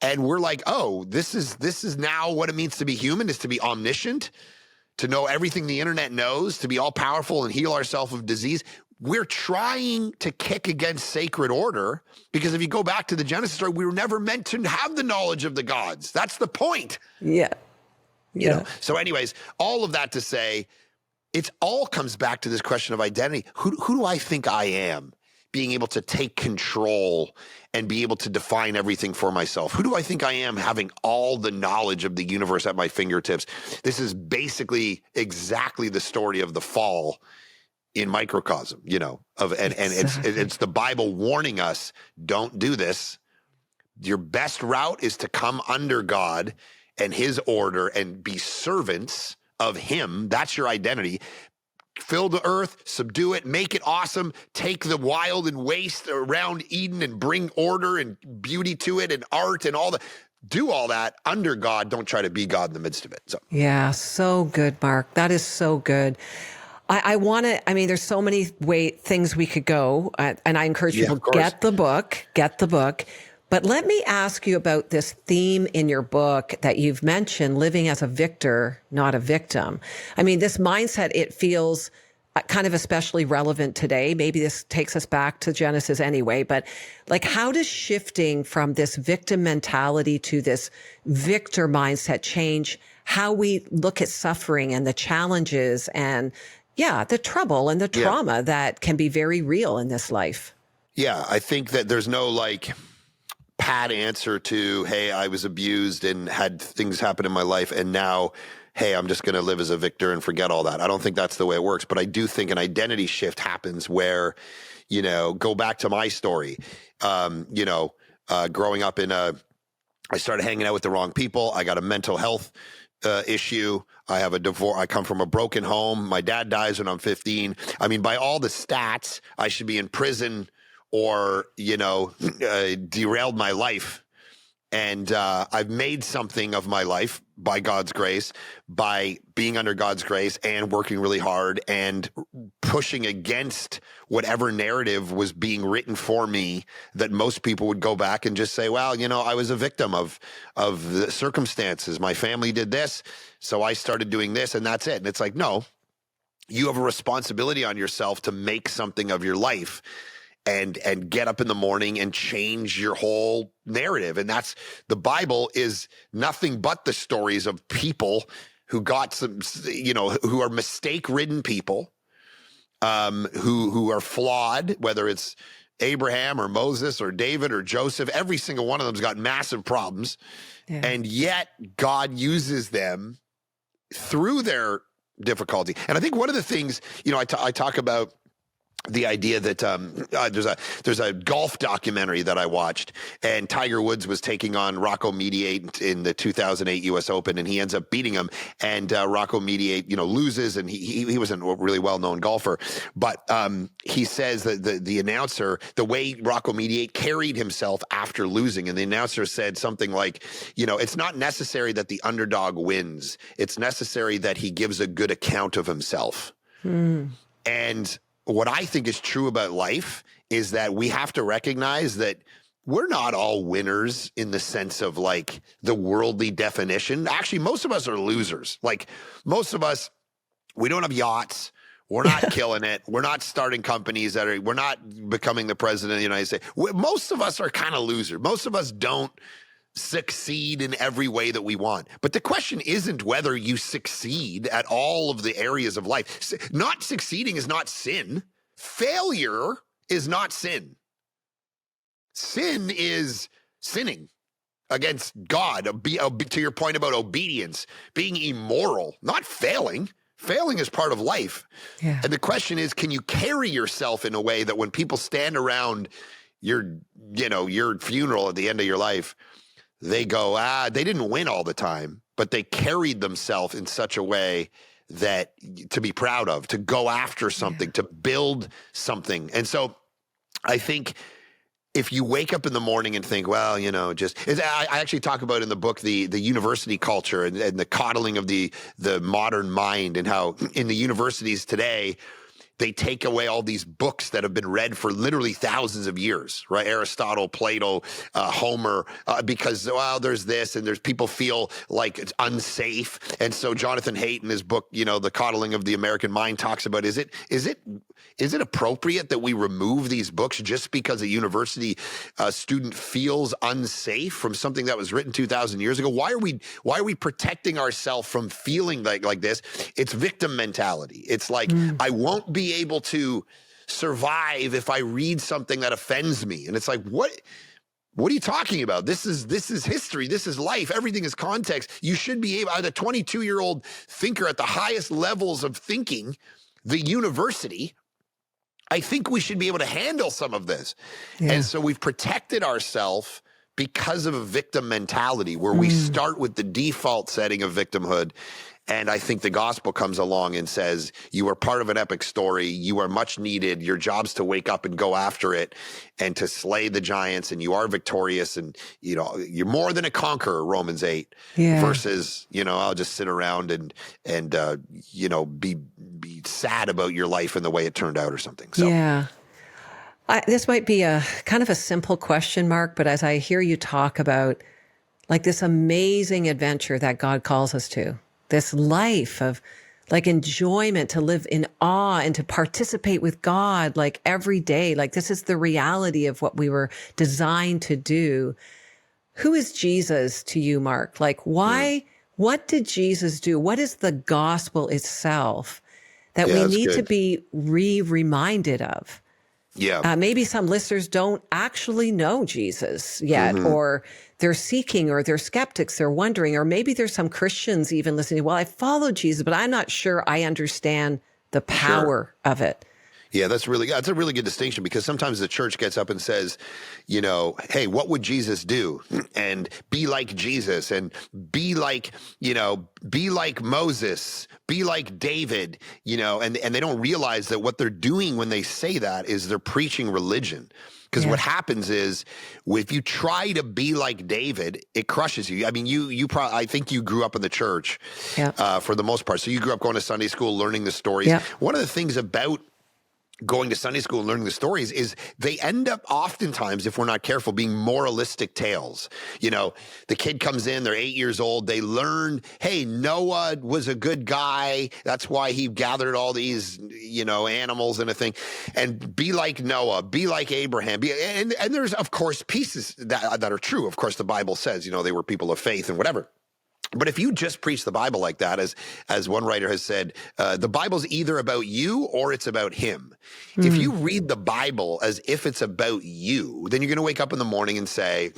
And we're like, oh, this is now what it means to be human, is to be omniscient, to know everything the internet knows, to be all powerful and heal ourselves of disease. We're trying to kick against sacred order, because if you go back to the Genesis story, we were never meant to have the knowledge of the gods. That's the point. Yeah. So anyways, all of that to say, it all comes back to this question of identity. Who do I think I am? Being able to take control and be able to define everything for myself. Who do I think I am, having all the knowledge of the universe at my fingertips? This is basically exactly the story of the fall in microcosm, it's the Bible warning us, don't do this. Your best route is to come under God and his order and be servants of him. That's your identity. fill the earth, subdue it, make it awesome, take the wild and waste around Eden and bring order and beauty to it and art and all the, do all that under God. Don't try to be God in the midst of it. So Yeah, so good, Mark. That is so good. I want to, I mean, there's so many things we could go, and I encourage people, get the book. But let me ask you about this theme in your book that you've mentioned, living as a victor, not a victim. I mean, this mindset, it feels kind of especially relevant today. Maybe this takes us back to Genesis anyway, but like, how does shifting from this victim mentality to this victor mindset change how we look at suffering and the challenges and, the trouble and the trauma that can be very real in this life? Yeah, I think that there's no like pat answer to, hey, I was abused and had things happen in my life, and now, hey, I'm just going to live as a victor and forget all that. I don't think that's the way it works, but I do think an identity shift happens where, go back to my story, growing up I started hanging out with the wrong people. I got a mental health issue. I have a divorce. I come from a broken home. My dad dies when I'm 15. I mean, by all the stats, I should be in prison or, derailed my life. And I've made something of my life by God's grace, by being under God's grace and working really hard and pushing against whatever narrative was being written for me that most people would go back and just say, well, I was a victim of the circumstances. My family did this, so I started doing this, and that's it. And it's like, no, you have a responsibility on yourself to make something of your life and get up in the morning and change your whole narrative. And that's, the Bible is nothing but the stories of people who got some, who are mistake-ridden people, who are flawed, whether it's Abraham or Moses or David or Joseph. Every single one of them's got massive problems. Yeah. And yet God uses them through their difficulty. And I think one of the things, I talk about the idea that there's a golf documentary that I watched, and Tiger Woods was taking on Rocco Mediate in the 2008 U.S. Open, and he ends up beating him. And Rocco Mediate, loses, and he wasn't a really well-known golfer, but he says that the announcer, the way Rocco Mediate carried himself after losing, and the announcer said something like, it's not necessary that the underdog wins; it's necessary that he gives a good account of himself. And what I think is true about life is that we have to recognize that we're not all winners in the sense of like the worldly definition. Actually, most of us are losers. Like most of us, we don't have yachts. We're not killing it. We're not starting companies we're not becoming the president of the United States. Most of us are kind of losers. Most of us don't succeed in every way that we want. But the question isn't whether you succeed at all of the areas of life. Not succeeding is not sin. Failure is not sin. Sin is sinning against God. To your point about obedience, being immoral, not failing. Failing is part of life. Yeah. And the question is, can you carry yourself in a way that when people stand around your funeral at the end of your life, they go, they didn't win all the time, but they carried themselves in such a way that to be proud of, to go after something, to build something. And so I think if you wake up in the morning and think, well, I actually talk about in the book the university culture and the coddling of the modern mind, and how in the universities today, they take away all these books that have been read for literally thousands of years, right? Aristotle, Plato, Homer, because, there's this, and there's people feel like it's unsafe. And so Jonathan Haidt in his book, The Coddling of the American Mind, talks about, is it appropriate that we remove these books just because a university student feels unsafe from something that was written 2,000 years ago? Why are we protecting ourselves from feeling like this? It's victim mentality. It's like, I won't be able to survive if I read something that offends me. And it's like, what are you talking about? This is history. This is life. Everything is context. You should be able, as a 22-year-old thinker at the highest levels of thinking, the university, I think we should be able to handle some of this. Yeah. And so we've protected ourselves because of a victim mentality where we start with the default setting of victimhood. And I think the gospel comes along and says, you are part of an epic story. You are much needed. Your job's to wake up and go after it and to slay the giants. And you are victorious. And, you're more than a conqueror, Romans 8, versus, I'll just sit around and be sad about your life and the way it turned out or something. So. Yeah. This might be a kind of a simple question, Mark, but as I hear you talk about like this amazing adventure that God calls us to, this life of like enjoyment, to live in awe and to participate with God like every day. Like this is the reality of what we were designed to do. Who is Jesus to you, Mark? Like why, what did Jesus do? What is the gospel itself that we need to be reminded of? Yeah. Maybe some listeners don't actually know Jesus yet, or they're seeking, or they're skeptics, they're wondering, or maybe there's some Christians even listening. Well, I follow Jesus, but I'm not sure I understand the power of it. Yeah, that's a really good distinction, because sometimes the church gets up and says, hey, what would Jesus do? And be like Jesus, and be like Moses, be like David, and they don't realize that what they're doing when they say that is they're preaching religion. Because what happens is, if you try to be like David, it crushes you. I mean, I think you grew up in the church for the most part. So you grew up going to Sunday school, learning the stories. Yeah. One of the things about going to Sunday school and learning the stories is they end up oftentimes, if we're not careful, being moralistic tales. The kid comes in, they're 8 years old. They learn, hey, Noah was a good guy. That's why he gathered all these, animals and a thing. And be like Noah, be like Abraham. And there's, of course, pieces that are true. Of course, the Bible says, they were people of faith and whatever. But if you just preach the Bible like that, as one writer has said, the Bible's either about you or it's about him. If you read the Bible as if it's about you, then you're going to wake up in the morning and say,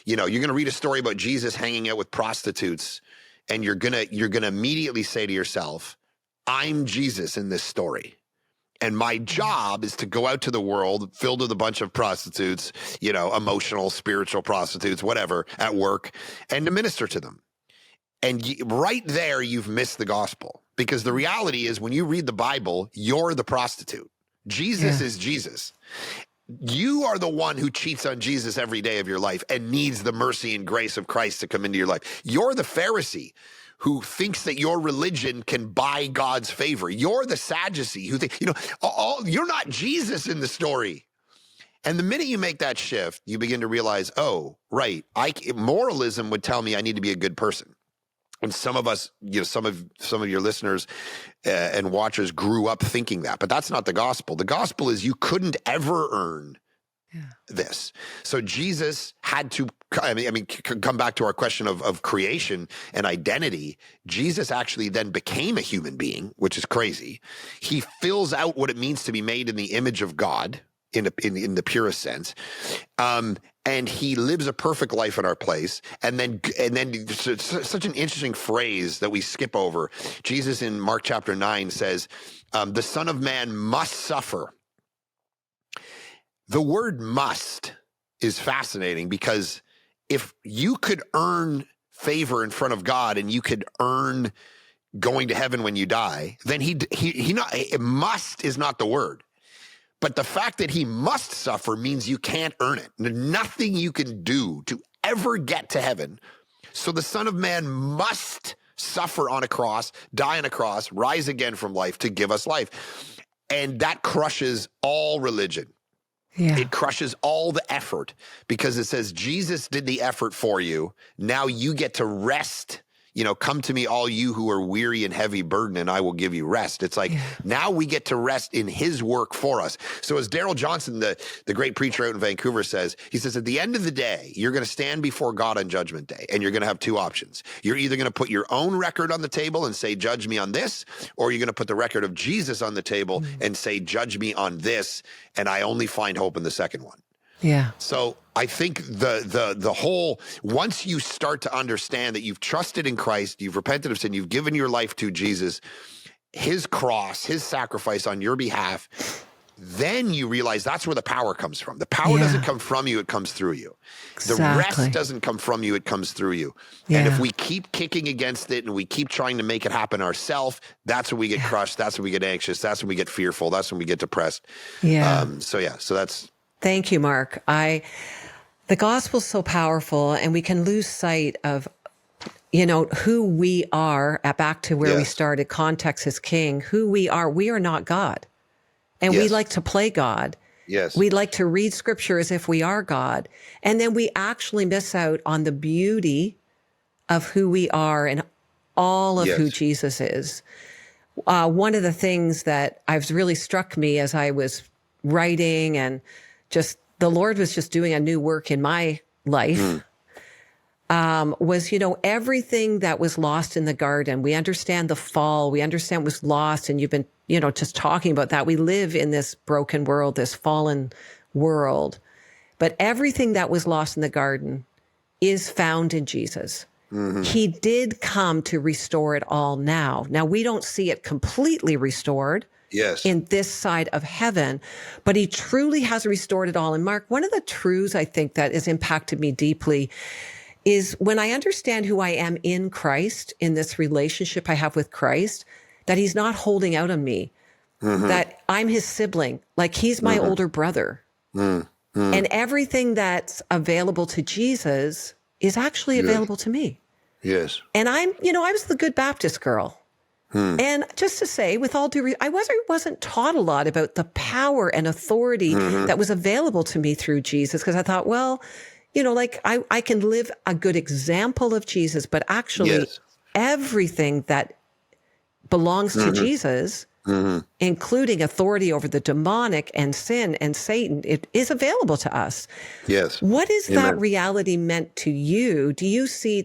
you're going to read a story about Jesus hanging out with prostitutes, and you're going to immediately say to yourself, I'm Jesus in this story. And my job is to go out to the world filled with a bunch of prostitutes, emotional, spiritual prostitutes, whatever, at work, and to minister to them. And right there, you've missed the gospel, because the reality is, when you read the Bible, you're the prostitute. Jesus is Jesus. You are the one who cheats on Jesus every day of your life and needs the mercy and grace of Christ to come into your life. You're the Pharisee who thinks that your religion can buy God's favor. You're the Sadducee who thinks, you're not Jesus in the story. And the minute you make that shift, you begin to realize, oh, right, moralism would tell me I need to be a good person. And some of us, some of your listeners and watchers grew up thinking that, but that's not the gospel. The gospel is you couldn't ever earn this. So Jesus had to, come back to our question of creation and identity. Jesus actually then became a human being, which is crazy. He fills out what it means to be made in the image of God in the purest sense. And he lives a perfect life in our place. And then such an interesting phrase that we skip over. Jesus in Mark chapter 9 says, the Son of Man must suffer. The word must is fascinating, because if you could earn favor in front of God and you could earn going to heaven when you die, then must is not the word. But the fact that he must suffer means you can't earn it. There's nothing you can do to ever get to heaven. So the Son of Man must suffer on a cross, die on a cross, rise again from life to give us life. And that crushes all religion. Yeah. It crushes all the effort, because it says Jesus did the effort for you. Now you get to rest. Come to me, all you who are weary and heavy burden, and I will give you rest. It's like, now we get to rest in his work for us. So as Daryl Johnson, the great preacher out in Vancouver says, he says, at the end of the day, you're going to stand before God on Judgment Day, and you're going to have two options. You're either going to put your own record on the table and say, judge me on this, or you're going to put the record of Jesus on the table and say, judge me on this, and I only find hope in the second one. Yeah. So I think the whole, once you start to understand that you've trusted in Christ, you've repented of sin, you've given your life to Jesus, his cross, his sacrifice on your behalf, then you realize that's where the power comes from. The power Yeah. doesn't come from you, it comes through you. The Exactly. rest doesn't come from you, it comes through you. Yeah. And if we keep kicking against it and we keep trying to make it happen ourselves, that's when we get crushed. That's when we get anxious. That's when we get fearful. That's when we get depressed. Yeah. So that's. Thank you, Mark. The gospel's so powerful, and we can lose sight of, who we are. Back to where we Yes. started, context is king. Who we are. We are not God. And we Yes. like to play God. Yes. We like to read scripture as if we are God. And then we actually miss out on the beauty of who we are and all of who Yes. Jesus is. One of the things that I've really struck me as I was writing, and just the Lord was just doing a new work in my life, was, everything that was lost in the garden. We understand the fall. We understand was lost. And you've been, just talking about that. We live in this broken world, this fallen world. But everything that was lost in the garden is found in Jesus. Mm-hmm. He did come to restore it all now. Now, we don't see it completely restored. Yes. In this side of heaven, but he truly has restored it all. And Mark, one of the truths I think that has impacted me deeply is when I understand who I am in Christ, in this relationship I have with Christ, that he's not holding out on me, that I'm his sibling, like he's my older brother. And everything that's available to Jesus is actually available to me. Yes. And I was the good Baptist girl. And just to say, with all due I wasn't taught a lot about the power and authority that was available to me through Jesus, because I thought, well, I can live a good example of Jesus, but actually everything that belongs to Jesus, including authority over the demonic and sin and Satan, it is available to us. Yes. What is that reality meant to you? Do you see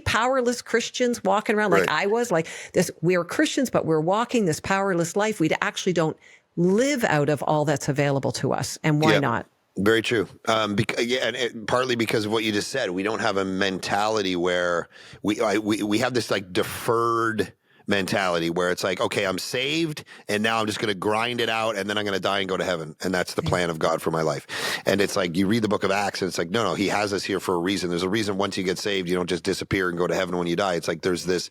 powerless Christians walking around like I was, like this? We're Christians, but we're walking this powerless life. We actually don't live out of all that's available to us. And why not? Very true. And partly because of what you just said, we don't have a mentality where we have this like deferred mentality where it's like, okay, I'm saved and now I'm just going to grind it out and then I'm going to die and go to heaven. And that's the plan of God for my life. And it's like, you read the book of Acts and it's like, no, he has us here for a reason. There's a reason once you get saved, you don't just disappear and go to heaven when you die. It's like, there's this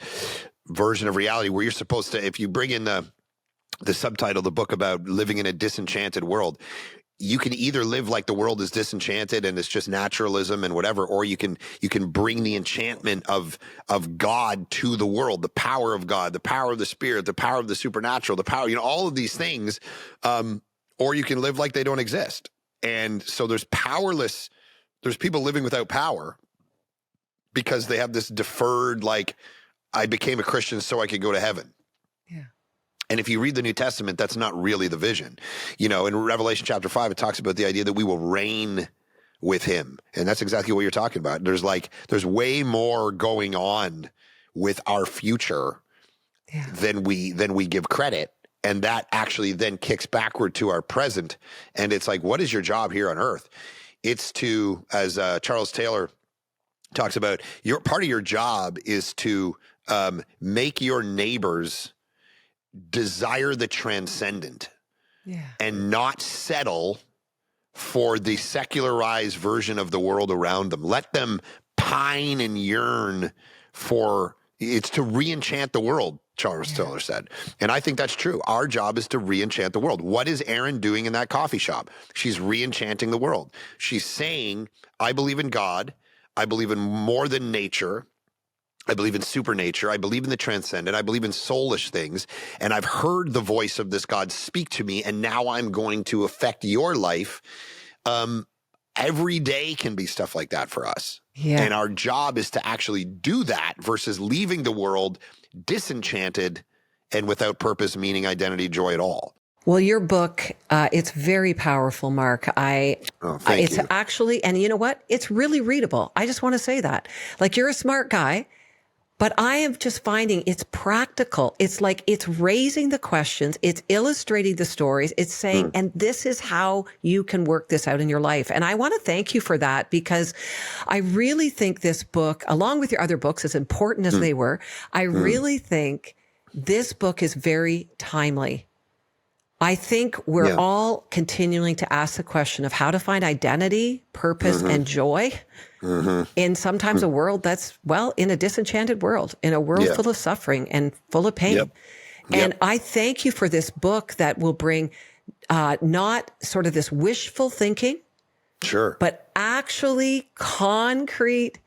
version of reality where you're supposed to, if you bring in the subtitle, the book about living in a disenchanted world, you can either live like the world is disenchanted and it's just naturalism and whatever, or you can bring the enchantment of God to the world, the power of God, the power of the Spirit, the power of the supernatural, the power, all of these things, or you can live like they don't exist. And so there's people living without power because they have this deferred, like, I became a Christian so I could go to heaven. Yeah. And if you read the New Testament, that's not really the vision. In Revelation chapter 5, it talks about the idea that we will reign with him. And that's exactly what you're talking about. There's way more going on with our future than we give credit. And that actually then kicks backward to our present. And it's like, what is your job here on earth? It's to, as Charles Taylor talks about, part of your job is to make your neighbors desire the transcendent and not settle for the secularized version of the world around them. Let them pine and yearn for, it's to re-enchant the world, Charles Taylor said. And I think that's true. Our job is to re-enchant the world. What is Erin doing in that coffee shop? She's re-enchanting the world. She's saying, I believe in God. I believe in more than nature. I believe in supernature. I believe in the transcendent. I believe in soulish things. And I've heard the voice of this God speak to me, and now I'm going to affect your life. Every day can be stuff like that for us. Yeah. And our job is to actually do that versus leaving the world disenchanted and without purpose, meaning, identity, joy at all. Well, your book, it's very powerful, Mark. It's you. Actually, and you know what? It's really readable. I just want to say that. Like, you're a smart guy. But I am just finding it's practical. It's like it's raising the questions. It's illustrating the stories. It's saying, and this is how you can work this out in your life. And I want to thank you for that, because I really think this book, along with your other books, as important as they were, I really think this book is very timely. I think we're all continuing to ask the question of how to find identity, purpose, and joy in sometimes a world that's, well, in a disenchanted world, in a world full of suffering and full of pain. And I thank you for this book that will bring not sort of this wishful thinking, but actually concrete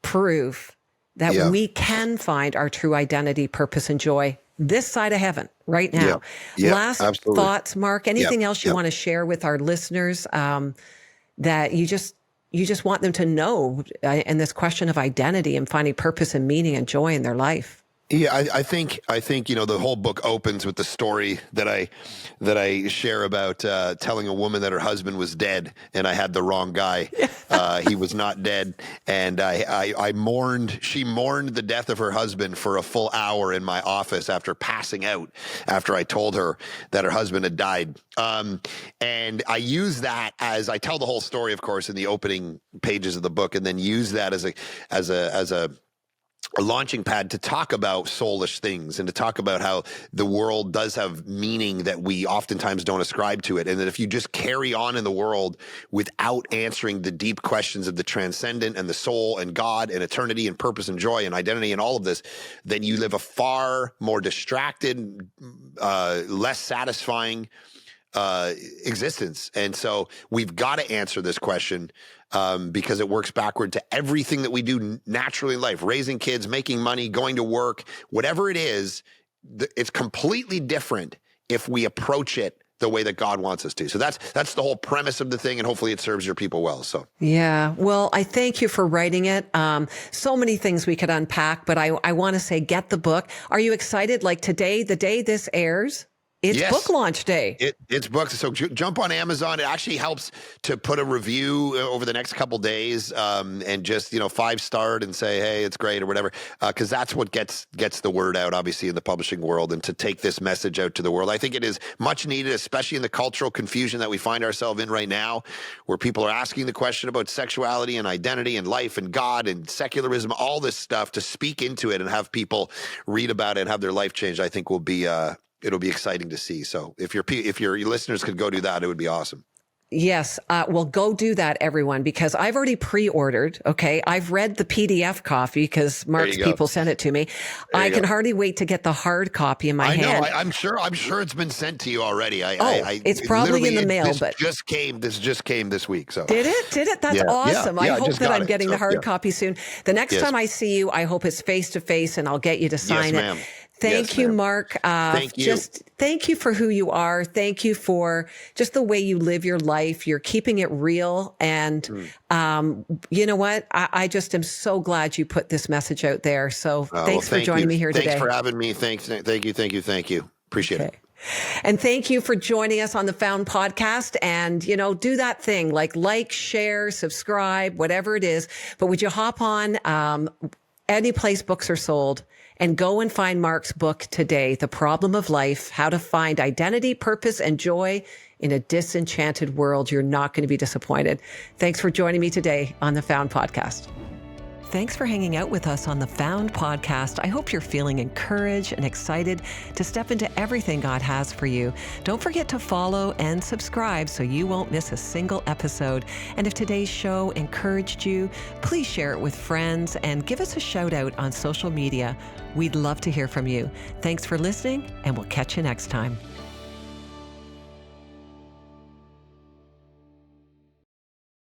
proof that we can find our true identity, purpose, and joy this side of heaven right now. Last thoughts, Mark, anything else you want to share with our listeners that you just want them to know in this question of identity and finding purpose and meaning and joy in their life? Yeah, I think the whole book opens with the story that I share about telling a woman that her husband was dead, and I had the wrong guy. He was not dead, and I mourned. She mourned the death of her husband for a full hour in my office after passing out. After I told her that her husband had died, and I use that as I tell the whole story, of course, in the opening pages of the book, and then use that as a launching pad to talk about soulish things and to talk about how the world does have meaning that we oftentimes don't ascribe to it. And that if you just carry on in the world without answering the deep questions of the transcendent and the soul and God and eternity and purpose and joy and identity and all of this, then you live a far more distracted, less satisfying existence. And so we've got to answer this question because it works backward to everything that we do naturally in life, raising kids, making money, going to work, whatever it is, it's completely different if we approach it the way that God wants us to. So that's the whole premise of the thing, and hopefully it serves your people well. So yeah, well, I thank you for writing it. So many things we could unpack, but I want to say, get the book. Are you excited? Like today, the day this airs, it's book launch day. It's books. So jump on Amazon. It actually helps to put a review over the next couple days and just, 5-star and say, hey, it's great or whatever, because that's what gets the word out, obviously, in the publishing world, and to take this message out to the world. I think it is much needed, especially in the cultural confusion that we find ourselves in right now, where people are asking the question about sexuality and identity and life and God and secularism, all this stuff, to speak into it and have people read about it and have their life changed, I think will be it'll be exciting to see. So if your listeners could go do that, it would be awesome. Yes. Well, go do that, everyone, because I've already pre-ordered. Okay. I've read the PDF copy because Mark's people sent it to me. I can hardly wait to get the hard copy in my hand. I'm sure it's been sent to you already. It's probably in the mail, but this just came this week. So did it? That's awesome. I hope that I'm getting the hard copy soon. The next time I see you, I hope it's face to face and I'll get you to sign it. Thank you, Mark. Thank you. Just thank you for who you are. Thank you for just the way you live your life. You're keeping it real. And you know what? I just am so glad you put this message out there. So thanks for joining me here today. Thanks for having me. Thank you. Appreciate it. And thank you for joining us on the Found podcast. And, do that thing like, share, subscribe, whatever it is. But would you hop on any place books are sold and go and find Mark's book today, The Problem of Life, How to Find Identity, Purpose, and Joy in a Disenchanted World. You're not going to be disappointed. Thanks for joining me today on the Found podcast. Thanks for hanging out with us on the Found podcast. I hope you're feeling encouraged and excited to step into everything God has for you. Don't forget to follow and subscribe so you won't miss a single episode. And if today's show encouraged you, please share it with friends and give us a shout out on social media. We'd love to hear from you. Thanks for listening, and we'll catch you next time.